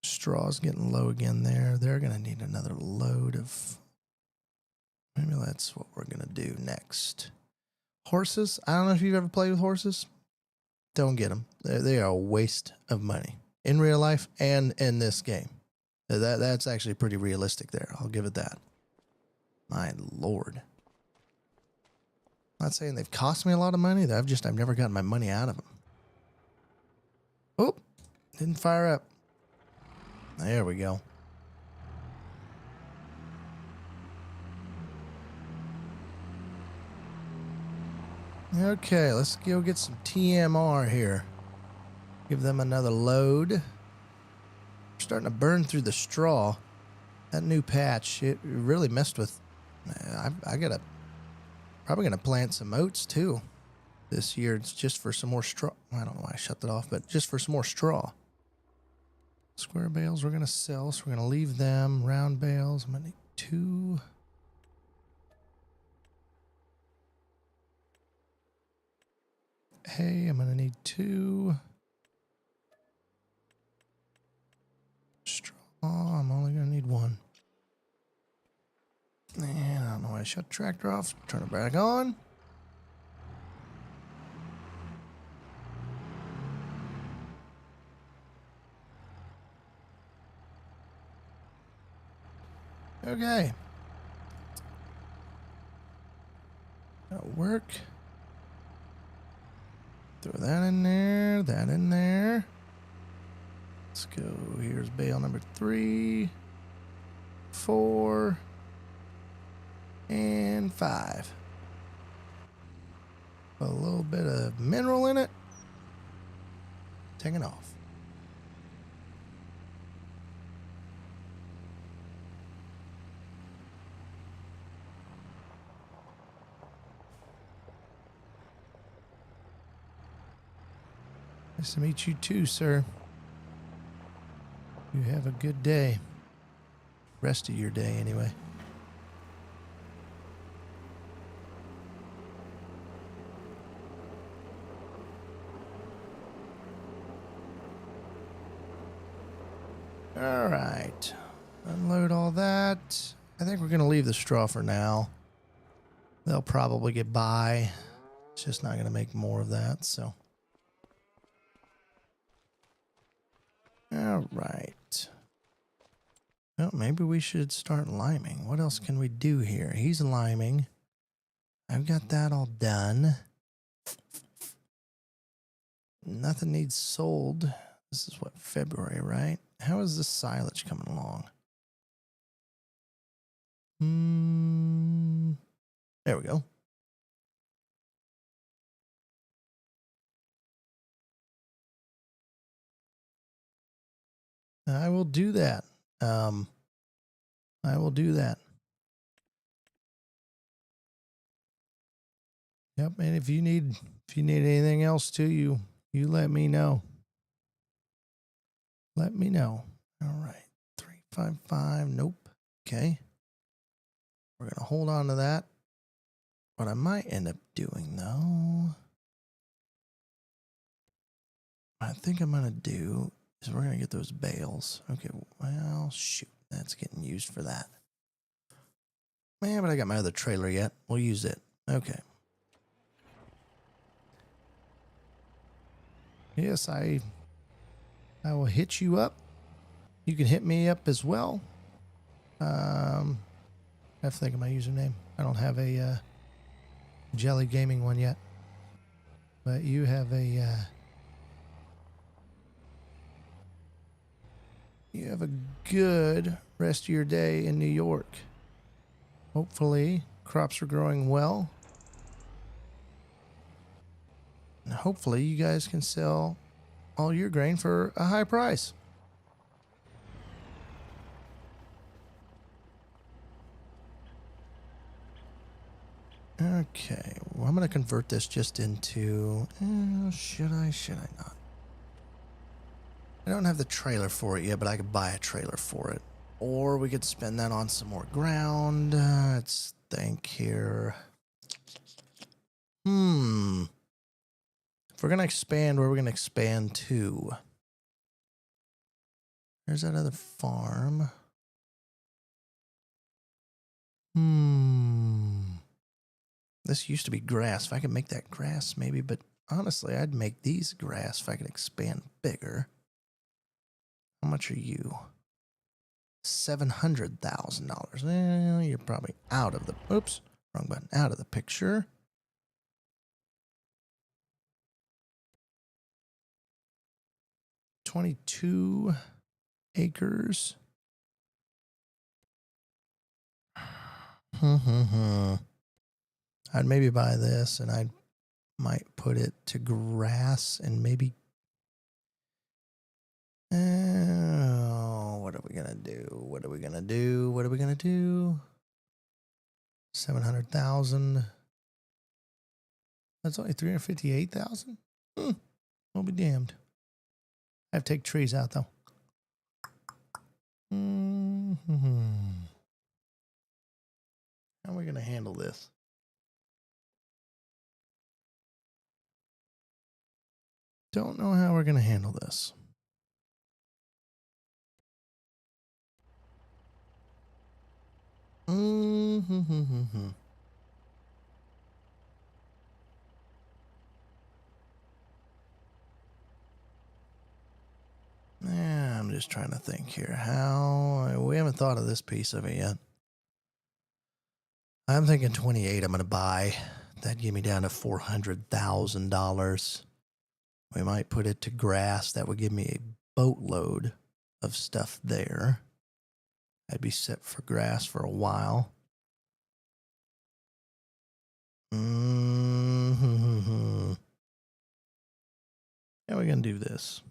Straw's getting low again there. They're going to need another load of... Maybe that's what we're going to do next. Horses. I don't know if you've ever played with horses. Don't get them. They are a waste of money in real life and in this game. That's actually pretty realistic there. I'll give it that. My Lord. I'm not saying they've cost me a lot of money. I've never gotten my money out of them. Oh, didn't fire up. There we go. Okay, let's go get some TMR here. Give them another load. Starting to burn through the straw. That new patch, it really messed with... I gotta... Probably gonna plant some oats too this year. It's just for some more straw. I don't know why I shut that off, but just for some more straw. Square bales we're gonna sell, so we're gonna leave them. Round bales, I'm gonna need 2. Hay, I'm gonna need 2. Straw, I'm only gonna need 1. And I don't know why I shut the tractor off. Turn it back on. Okay. That'll work. Throw that in there, that in there. Let's go. Here's bale number 3, 4, and 5. A little bit of mineral in it. Take it off. Nice to meet you too, sir. You have a good day. Rest of your day, anyway. All right. Unload all that. I think we're going to leave the straw for now. They'll probably get by. It's just not going to make more of that, so. All right. Well, maybe we should start liming. What else can we do here? He's liming. I've got that all done. Nothing needs sold. This is what, February, right? How is this silage coming along? There we go. I will do that. I will do that. Yep, and if you need anything else too, you let me know. Let me know. All right. 355. Nope. Okay. We're gonna hold on to that. What I might end up doing though, I think I'm gonna do is we're gonna get those bales. Okay, well shoot, that's getting used for that. Man, but I got my other trailer yet. We'll use it. Okay. Yes, I will hit you up. You can hit me up as well. I have to think of my username. I don't have a Jelly Gaming one yet. But you have a good rest of your day in New York. Hopefully, crops are growing well. And hopefully, you guys can sell all your grain for a high price. Okay, well, I'm going to convert this just into... should I not? I don't have the trailer for it yet, but I could buy a trailer for it. Or we could spend that on some more ground. Let's think here. If we're going to expand, where are we going to expand to? There's that other farm. This used to be grass. If I could make that grass, maybe. But honestly, I'd make these grass if I could expand bigger. How much are you? $700,000. Well, you're probably out of the... Oops, wrong button. Out of the picture. $22 acres. I'd maybe buy this, and I might put it to grass, and maybe... what are we gonna do? What are we gonna do? What are we gonna do? 700,000. That's only 358,000. I'll be damned. I have to take trees out though. How are we gonna handle this? Don't know how we're gonna handle this. Yeah, I'm just trying to think here. How we haven't thought of this piece of it yet. I'm thinking 28 I'm going to buy. That'd get me down to $400,000. We might put it to grass. That would give me a boatload of stuff there. I'd be set for grass for a while. Mm-hmm. How are we going to do this?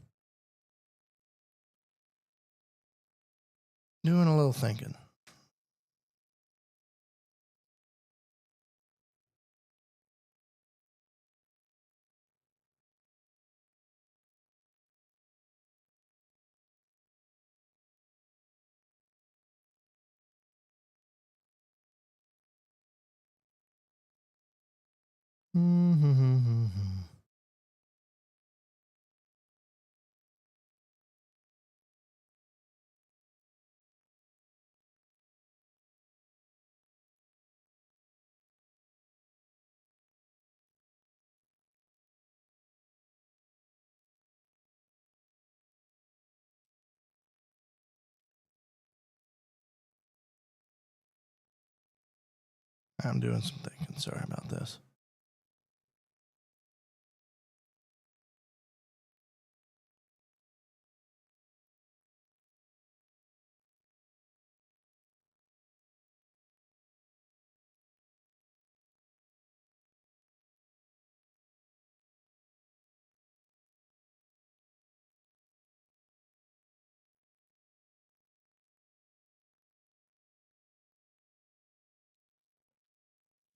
Doing a little thinking. Mm-hmm. I'm doing some thinking. Sorry about this.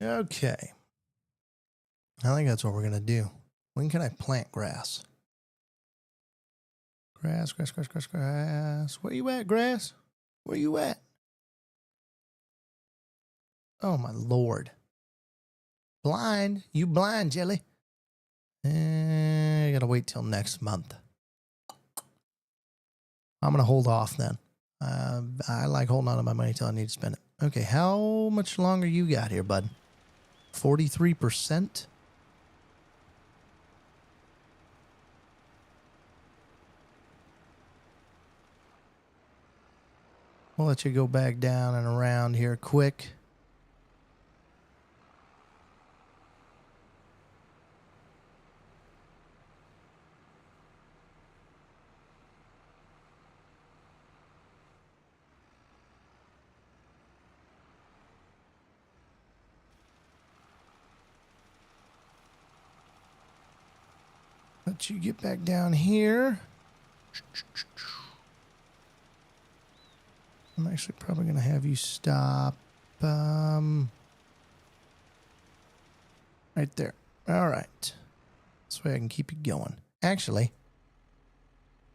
Okay. I think that's what we're going to do. When can I plant grass? Grass, grass, grass, grass, grass. Where you at, grass? Where you at? Oh, my Lord. Blind? You blind, Jelly? I got to wait till next month. I'm going to hold off then. I like holding on to my money till I need to spend it. Okay, how much longer you got here, bud? 43%? We'll let you go back down and around here quick. Let you get back down here. I'm actually probably going to have you stop right there. All right. This way I can keep you going. Actually,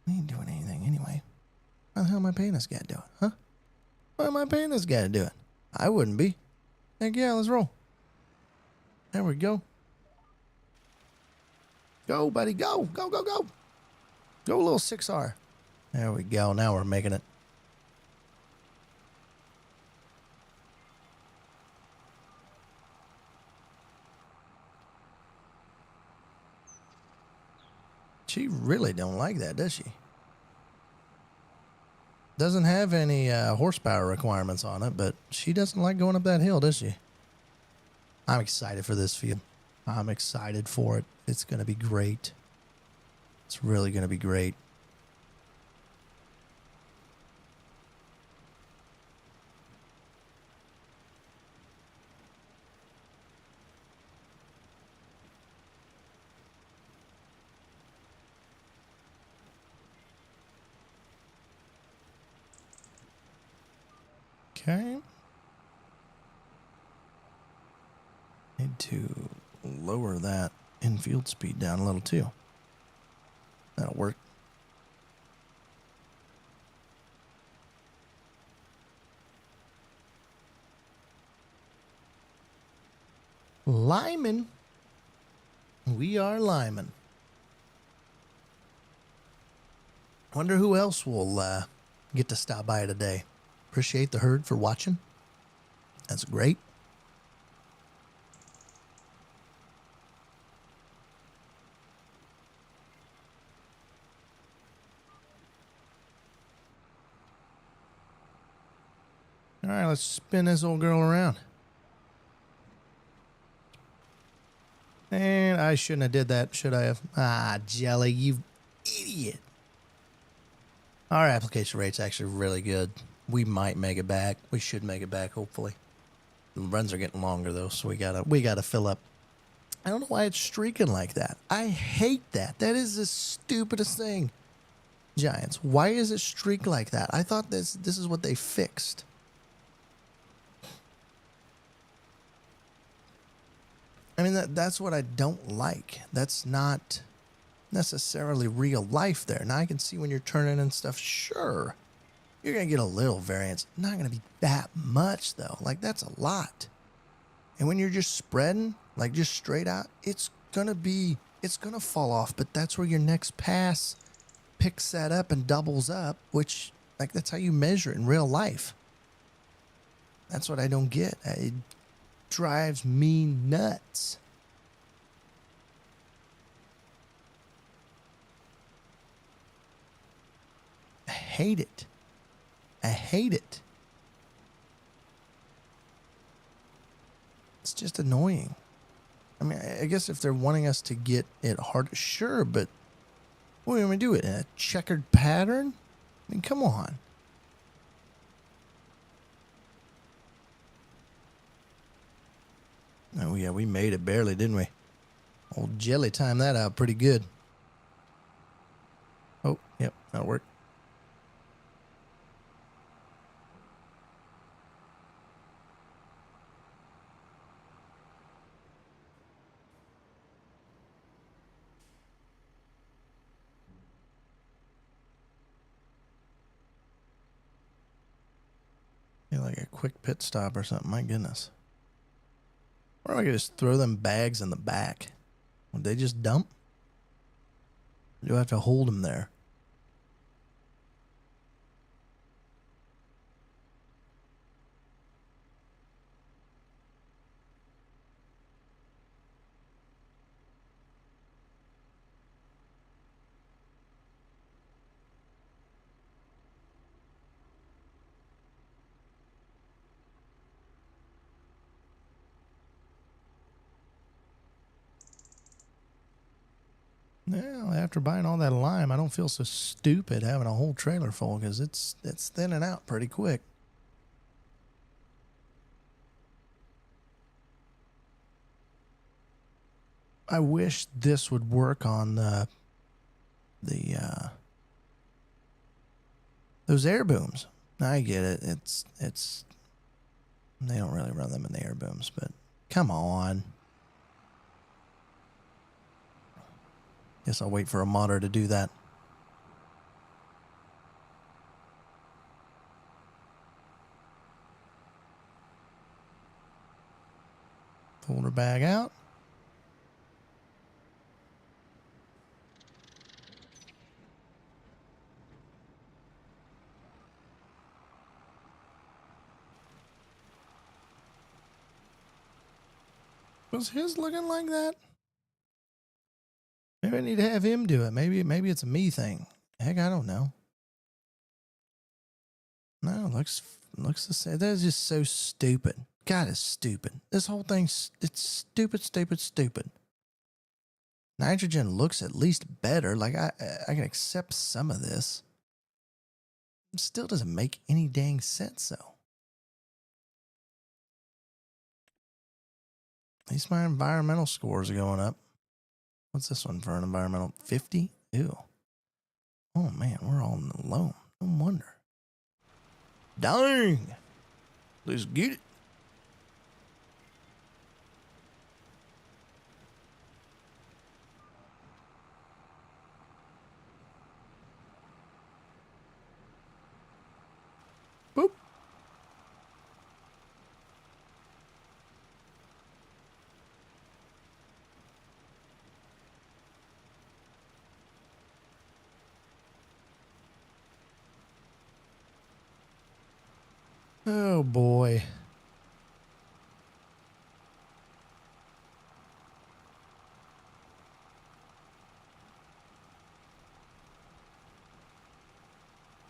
I ain't doing anything anyway. How the hell am I paying this guy to do it, huh? Why am I paying this guy to do it? I wouldn't be. Heck yeah, let's roll. There we go. Go, buddy, go. Go, go, go. Go, little 6R. There we go. Now we're making it. She really don't like that, does she? Doesn't have any horsepower requirements on it, but she doesn't like going up that hill, does she? I'm excited for this field. I'm excited for it. It's going to be great. It's really going to be great. Okay. Need to lower that infield speed down a little too. That'll work. Lyman. We are Lyman. Wonder who else will get to stop by today. Appreciate the herd for watching. That's great. All right, let's spin this old girl around. And I shouldn't have did that, should I have? Ah, Jelly, you idiot. Our application rate's actually really good. We might make it back. We should make it back, hopefully. The runs are getting longer though, so we gotta fill up. I don't know why it's streaking like that. I hate that. That is the stupidest thing. Giants, why is it streak like that? I thought this is what they fixed. I mean, that's what I don't like. That's not necessarily real life there. Now I can see when you're turning and stuff, sure, you're going to get a little variance. Not going to be that much though. Like that's a lot. And when you're just spreading, like just straight out, it's going to fall off, but that's where your next pass picks that up and doubles up, which like that's how you measure it in real life. That's what I don't get. It drives me nuts. I hate it. I hate it. It's just annoying. I mean, I guess if they're wanting us to get it harder, sure, but what do you want me to do it in a checkered pattern? I mean, come on. Oh, yeah, we made it barely, didn't we? Old Jelly timed that out pretty good. Oh, yep, that'll work. Yeah, like a quick pit stop or something. My goodness. Or I could just throw them bags in the back. Would they just dump? Or do I have to hold them there? Well, after buying all that lime, I don't feel so stupid having a whole trailer full because it's thinning out pretty quick. I wish this would work on those air booms. I get it. It's they don't really run them in the air booms, but come on. Guess I'll wait for a modder to do that. Fold her bag out. Was his looking like that? Maybe I need to have him do it. Maybe it's a me thing. Heck, I don't know. No, looks the same. That's just so stupid. God, it's stupid. This whole thing's it's stupid, stupid, stupid. Nitrogen looks at least better. Like I can accept some of this. It still doesn't make any dang sense though. At least my environmental scores are going up. What's this one for an environmental? 50? Ew. Oh man, we're all in the low. No wonder. Dang. Let's get it. Boop. Oh boy.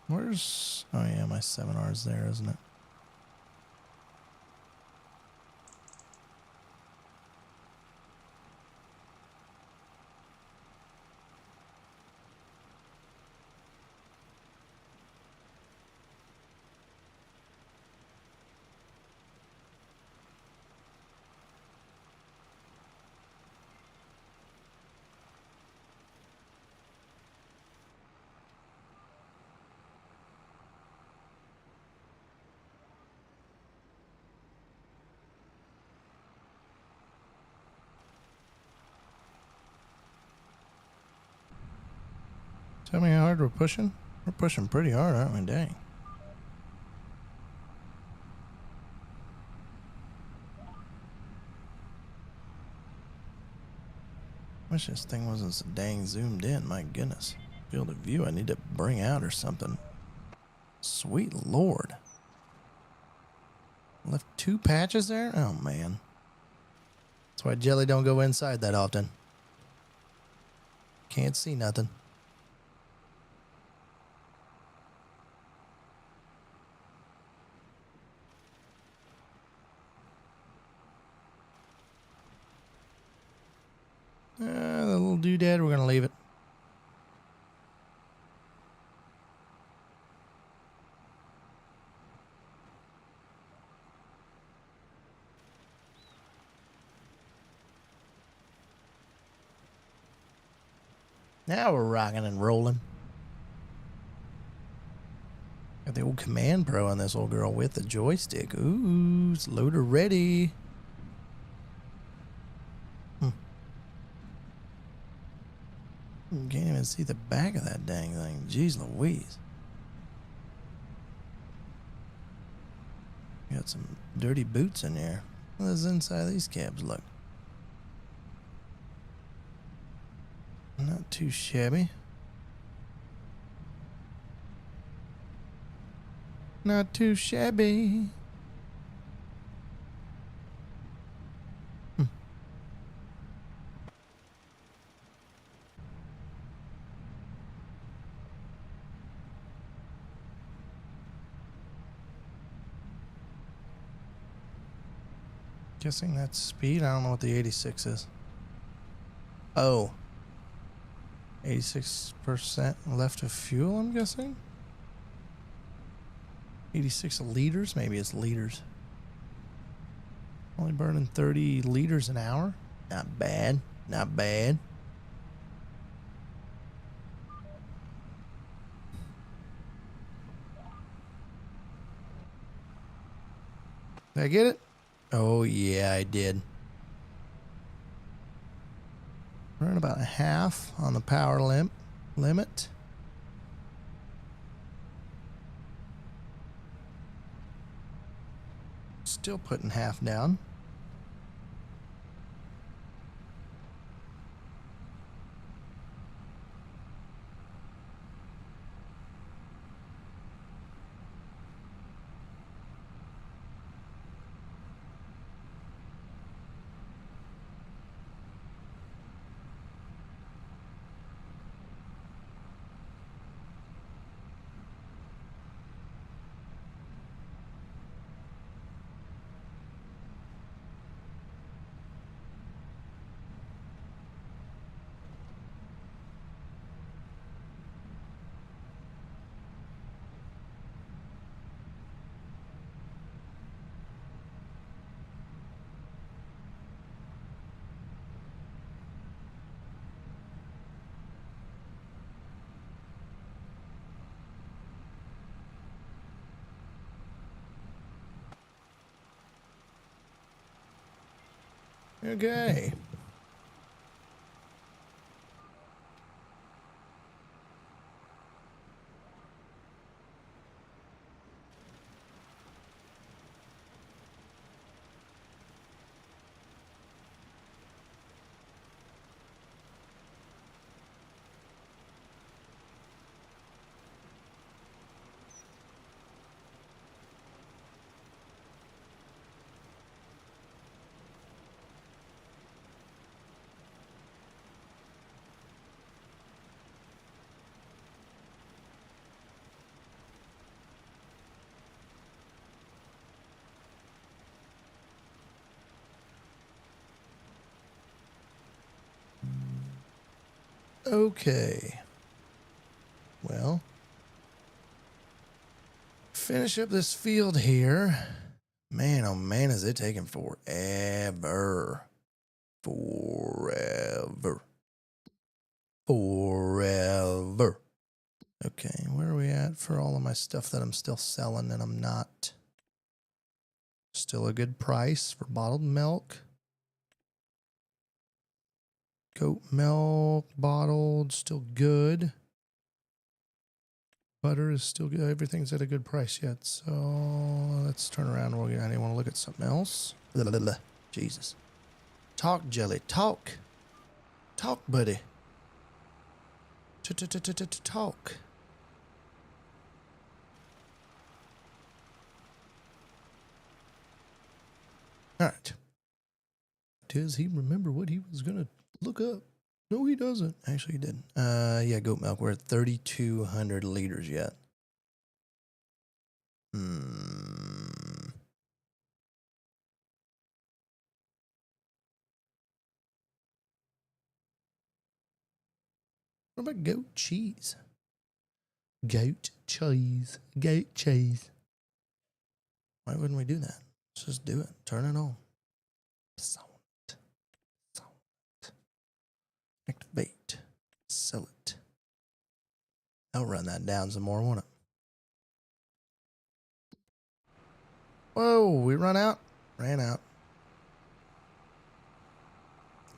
Where's... Oh yeah, my 7R's there, isn't it? Tell me how hard we're pushing. We're pushing pretty hard, aren't we? Dang. Wish this thing wasn't so dang zoomed in. My goodness. Field of view I need to bring out or something. Sweet Lord. Left 2 patches there? Oh, man. That's why Jelly don't go inside that often. Can't see nothing. The little doodad, we're going to leave it. Now we're rocking and rolling. Got the old Command Pro on this old girl with the joystick. Ooh, it's loader ready. Can't even see the back of that dang thing. Jeez Louise. Got some dirty boots in there. What does inside these cabs look? Not too shabby. Not too shabby. Guessing that's speed. I don't know what the 86 is. Oh. 86% left of fuel, I'm guessing? 86 liters? Maybe it's liters. Only burning 30 liters an hour? Not bad. Not bad. Did I get it? Oh, yeah, I did. Running about half on the power limit. Still putting half down. Okay. Okay. Well, finish up this field here. Man, oh man, is it taking forever. Forever. Okay, where are we at for all of my stuff that I'm still selling and I'm not? Still a good price for bottled milk. Goat milk, bottled, still good. Butter is still good. Everything's at a good price yet. So let's turn around. I want to look at something else. Blah, blah, blah. Jesus. Talk, Jelly. Talk. Talk, buddy. Talk. All right. Does he remember what he was going to look up? No, he doesn't. Actually, he didn't. Yeah, goat milk. We're at 3,200 liters yet. What about goat cheese? Goat cheese. Goat cheese. Why wouldn't we do that? Let's just do it. Turn it on. Sound. Activate. Sell it. I'll run that down some more, won't it? Whoa, we run out? Ran out.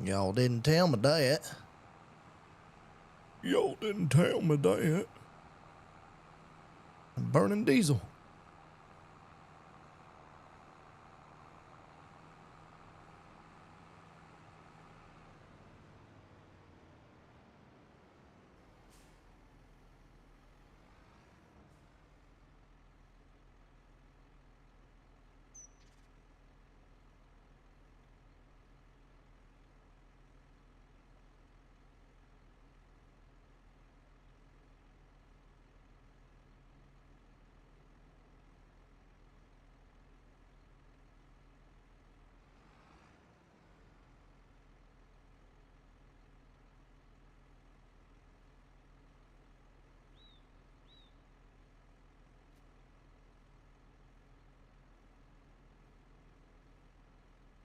Y'all didn't tell me that. Y'all didn't tell me that. I'm burning diesel.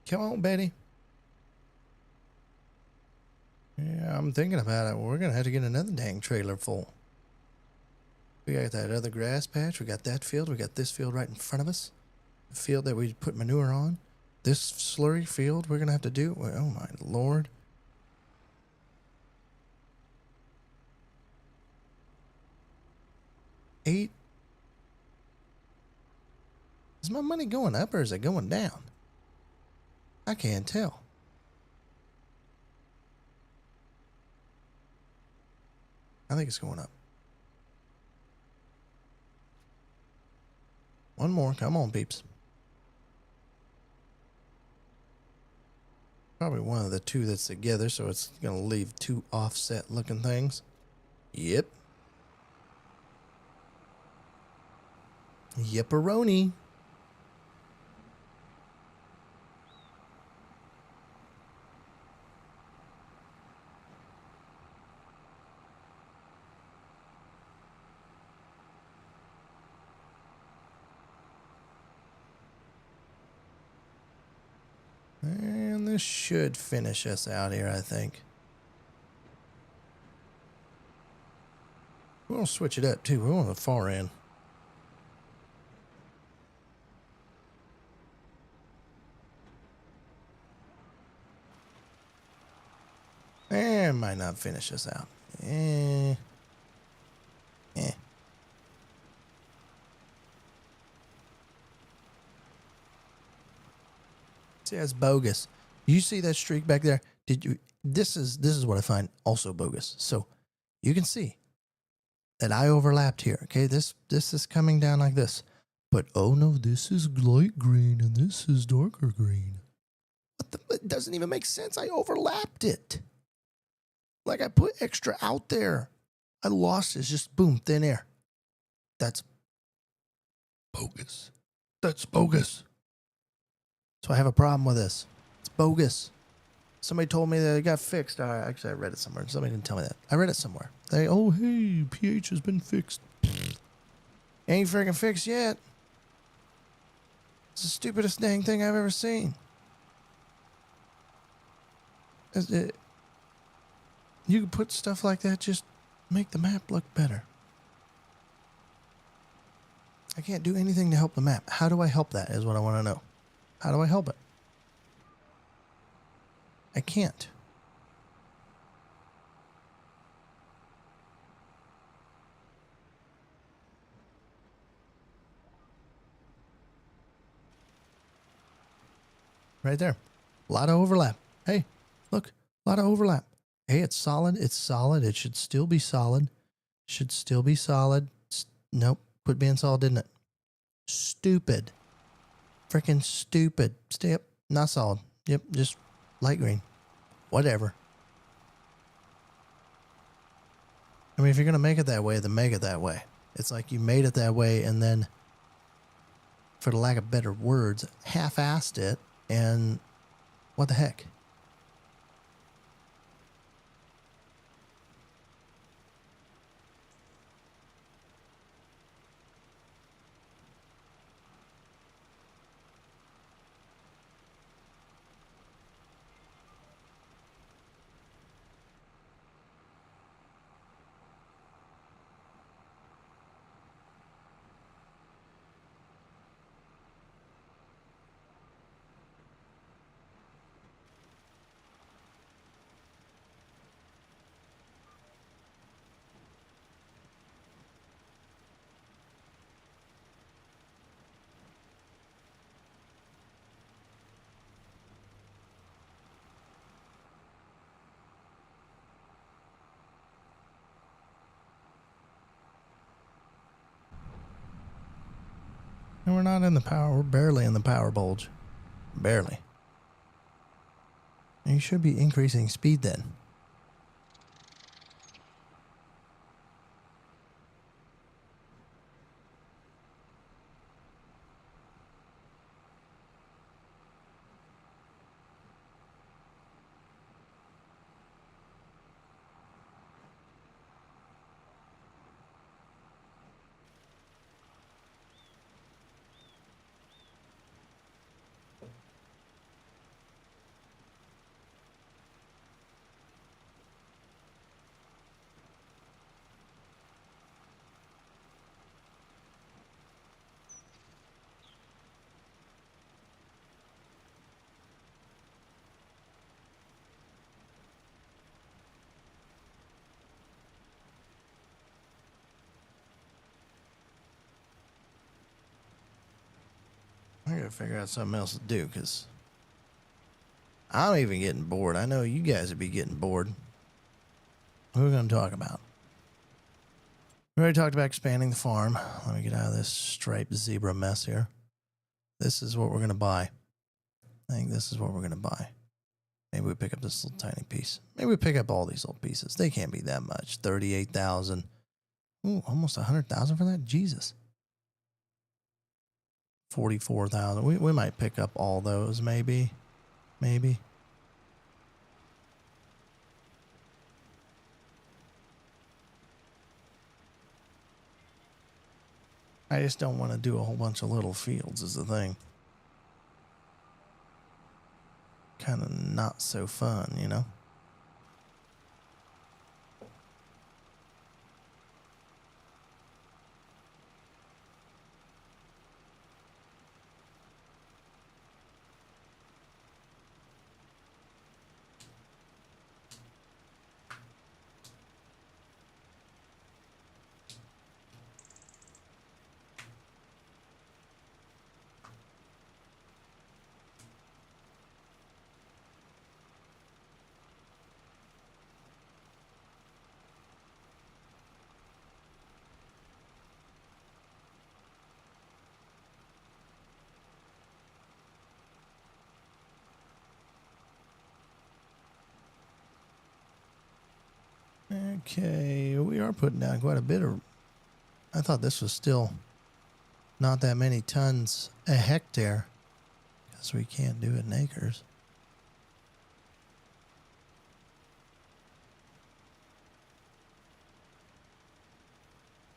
Come on, Betty. Yeah, I'm thinking about it. We're going to have to get another dang trailer full. We got that other grass patch. We got that field. We got this field right in front of us. The field that we put manure on. This slurry field we're going to have to do. Oh, my Lord. Eight. Is my money going up or is it going down? I can't tell. I think it's going up. One more. Come on, peeps. Probably one of the two that's together, so it's going to leave two offset looking things. Yep. Yepperoni. And this should finish us out here, I think. We'll switch it up, too. We want the far end. Eh, might not finish us out. Eh. See, that's bogus. You see that streak back there? Did you? This is what I find also bogus. So you can see that I overlapped here. Okay, this is coming down like this, but oh no, this is light green and this is darker green. What the? It doesn't even make sense. I overlapped it. Like I put extra out there. I lost it. It's just boom, thin air. That's bogus. That's bogus. So I have a problem with this. It's bogus. Somebody told me that it got fixed. Actually, I read it somewhere. Somebody didn't tell me that. I read it somewhere. Oh, hey, pH has been fixed. Ain't freaking fixed yet. It's the stupidest dang thing I've ever seen. You can put stuff like that, just make the map look better. I can't do anything to help the map. How do I help that is what I want to know. How do I help it? I can't. Right there. A lot of overlap. Hey, look, a lot of overlap. Hey, it's solid. It's solid. It should still be solid. Should still be solid. Nope. Quit being solid, didn't it? Stupid. Freaking stupid. Stay up. Not solid. Yep, just light green. Whatever. I mean, if you're going to make it that way, then make it that way. It's like you made it that way and then, for the lack of better words, half-assed it, and what the heck? And we're not in the power. We're barely in the power bulge. Barely. And you should be increasing speed then. I gotta figure out something else to do, because I'm even getting bored. I know you guys would be getting bored. What are we going to talk about? We already talked about expanding the farm. Let me get out of this striped zebra mess here. This is what we're going to buy. I think this is what we're going to buy. Maybe we pick up this little tiny piece. Maybe we pick up all these little pieces. They can't be that much. 38,000. Ooh, almost 100,000 for that? Jesus. 44,000. We might pick up all those, maybe. Maybe. I just don't want to do a whole bunch of little fields is the thing. Kind of not so fun, you know? Okay, we are putting down quite a bit of... I thought this was still not that many tons a hectare, because we can't do it in acres.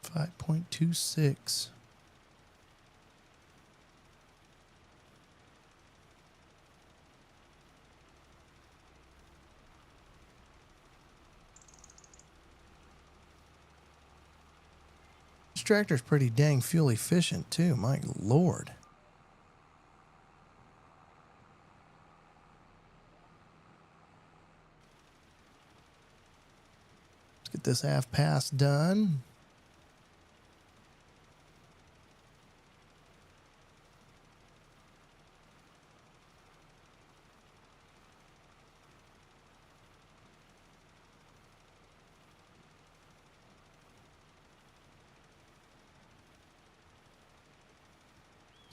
$5.26. This tractor's pretty dang fuel efficient too, my lord. Let's get this half pass done.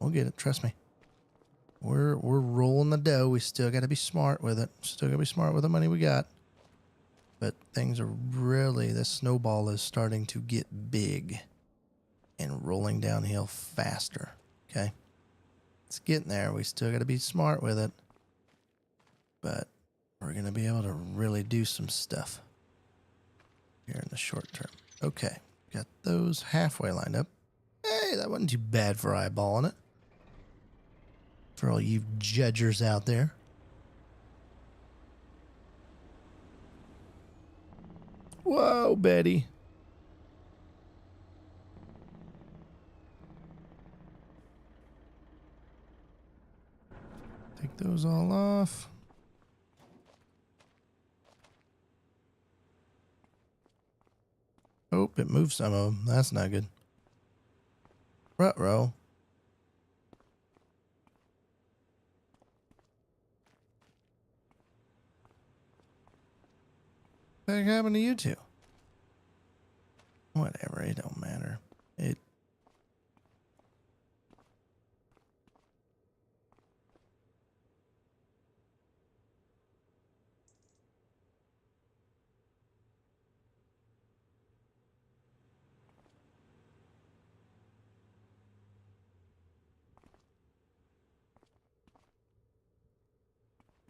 We'll get it. Trust me. We're rolling the dough. We still got to be smart with it. Still got to be smart with the money we got. But things are really, this snowball is starting to get big and rolling downhill faster. Okay. It's getting there. We still got to be smart with it. But we're going to be able to really do some stuff here in the short term. Okay. Got those halfway lined up. Hey, that wasn't too bad for eyeballing it. For all you judgers out there. Whoa, Betty. Take those all off. Oh, it moved some of them. That's not good. Ruh-roh. What the heck happened to you two? Whatever, it don't matter.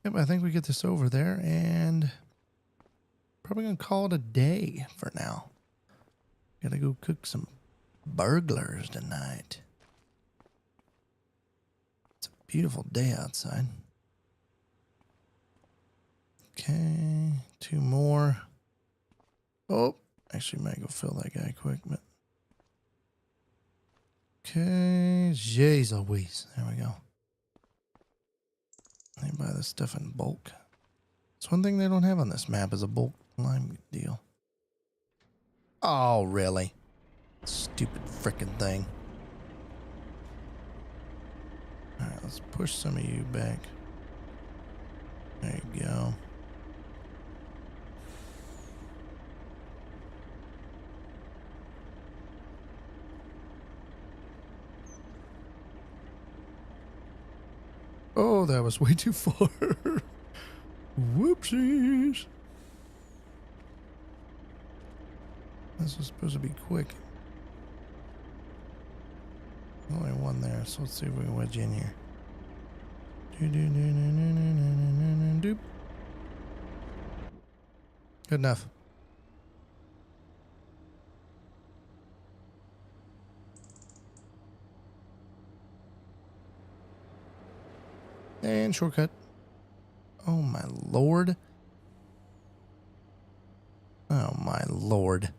Yep, I think we get this over there and probably gonna call it a day for now. Gotta go cook some burglars tonight. It's a beautiful day outside. Okay, 2 more. Oh, actually might go fill that guy quick, but okay, jeez Louise. There we go. They buy this stuff in bulk. It's one thing they don't have on this map is a bulk lime deal. Oh, really? Stupid frickin' thing. Alright, let's push some of you back. There you go. Oh, that was way too far. Whoopsies. This was supposed to be quick. Only one there, so let's see if we can wedge in here. Doop. Good enough. And shortcut. Oh my lord. Oh my lord.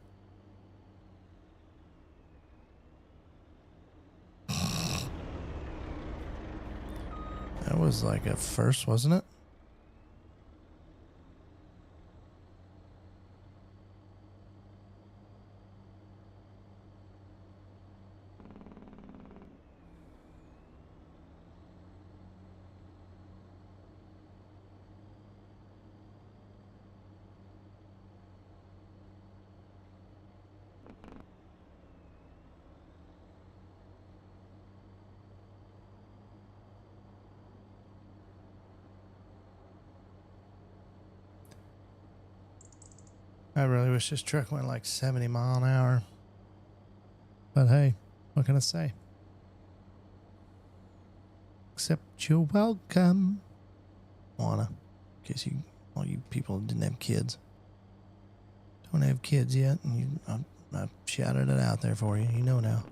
That was like a first, wasn't it? I really wish this truck went like 70 miles an hour. But hey, what can I say? Except you're welcome. Wanna. In case all you people didn't have kids. Don't have kids yet, and I shouted it out there for you. You know now.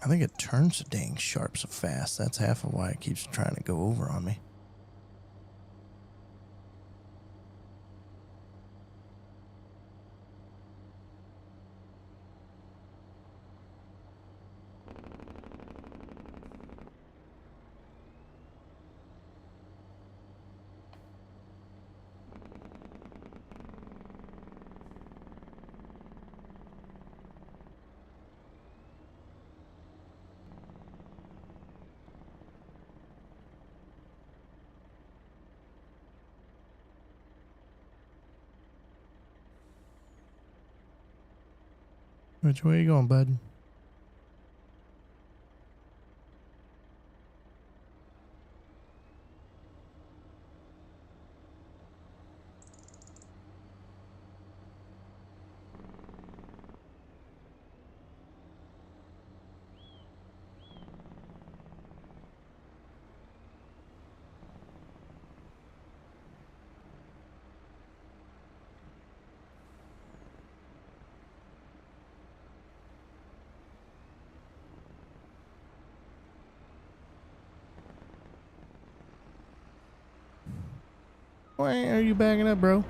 I think it turns so dang sharp so fast. That's half of why it keeps trying to go over on me. Which way you going, bud? Why are you backing up, bro?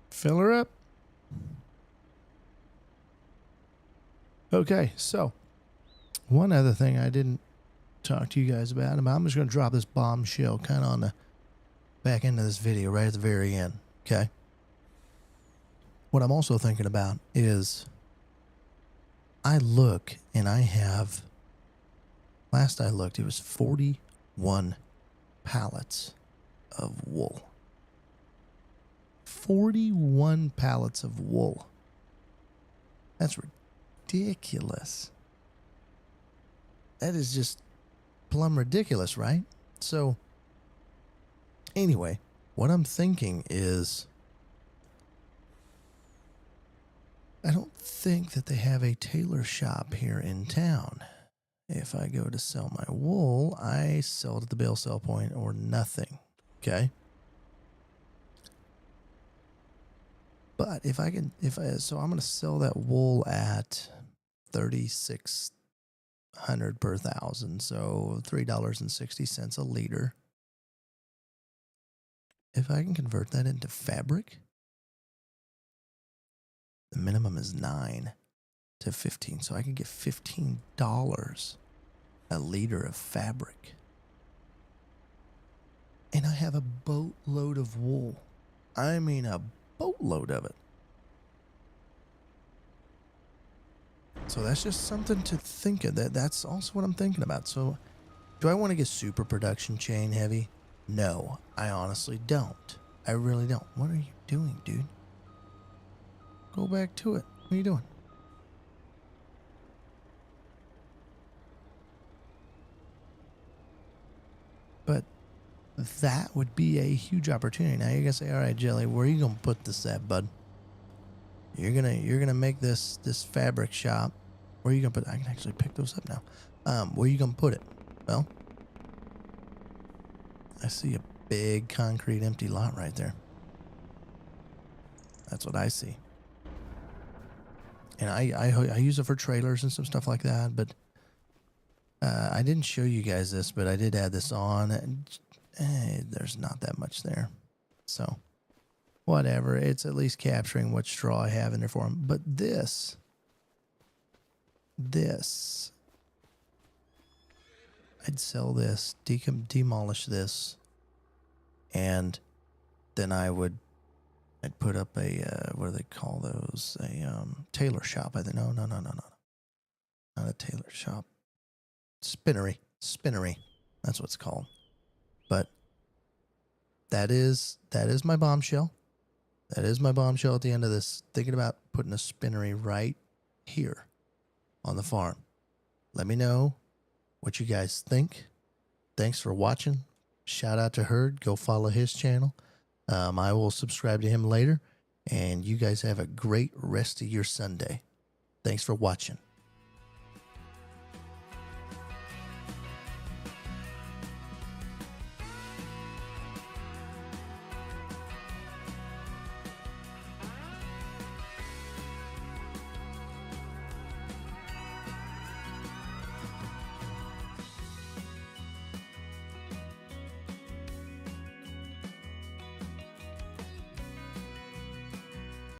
Fill her up. Okay, so one other thing I didn't talk to you guys about, I'm just going to drop this bombshell kind of on the back end of this video right at the very end, okay? What I'm also thinking about is I look and I have, last I looked, it was 41 pallets of wool. 41 pallets of wool. That's ridiculous. That is just plumb ridiculous, right? So, anyway, what I'm thinking is, I don't think that they have a tailor shop here in town. If I go to sell my wool, I sell it at the bale sell point or nothing. Okay. But if I can, so I'm going to sell that wool at $3,600 per thousand. So $3.60 a liter. If I can convert that into fabric, the minimum is 9 to 15. So I can get $15 a liter of fabric. And I have a boatload of wool. I mean, a boatload of it. So that's just something to think of. That's also what I'm thinking about. So do I want to get super production chain heavy? No, I honestly don't. I really don't. What are you doing, dude? Go back to it. What are you doing? But that would be a huge opportunity. Now you're gonna say, all right, Jelly, where are you gonna put this at, bud? You're gonna make this fabric shop. Where are you gonna put it? I can actually pick those up now. Where are you gonna put it? Well, I see a big concrete empty lot right there. That's what I see. And I use it for trailers and some stuff like that, but I didn't show you guys this, but I did add this on. And, there's not that much there. So, whatever. It's at least capturing what straw I have in there for them. But this, I'd sell this, demolish this, and then I'd put up a, what do they call those? A tailor shop. I think. No. Not a tailor shop. Spinnery. That's what it's called. But that is my bombshell. That is my bombshell at the end of this. Thinking about putting a spinnery right here on the farm. Let me know what you guys think. Thanks for watching. Shout out to Herd. Go follow his channel. I will subscribe to him later. And you guys have a great rest of your Sunday. Thanks for watching.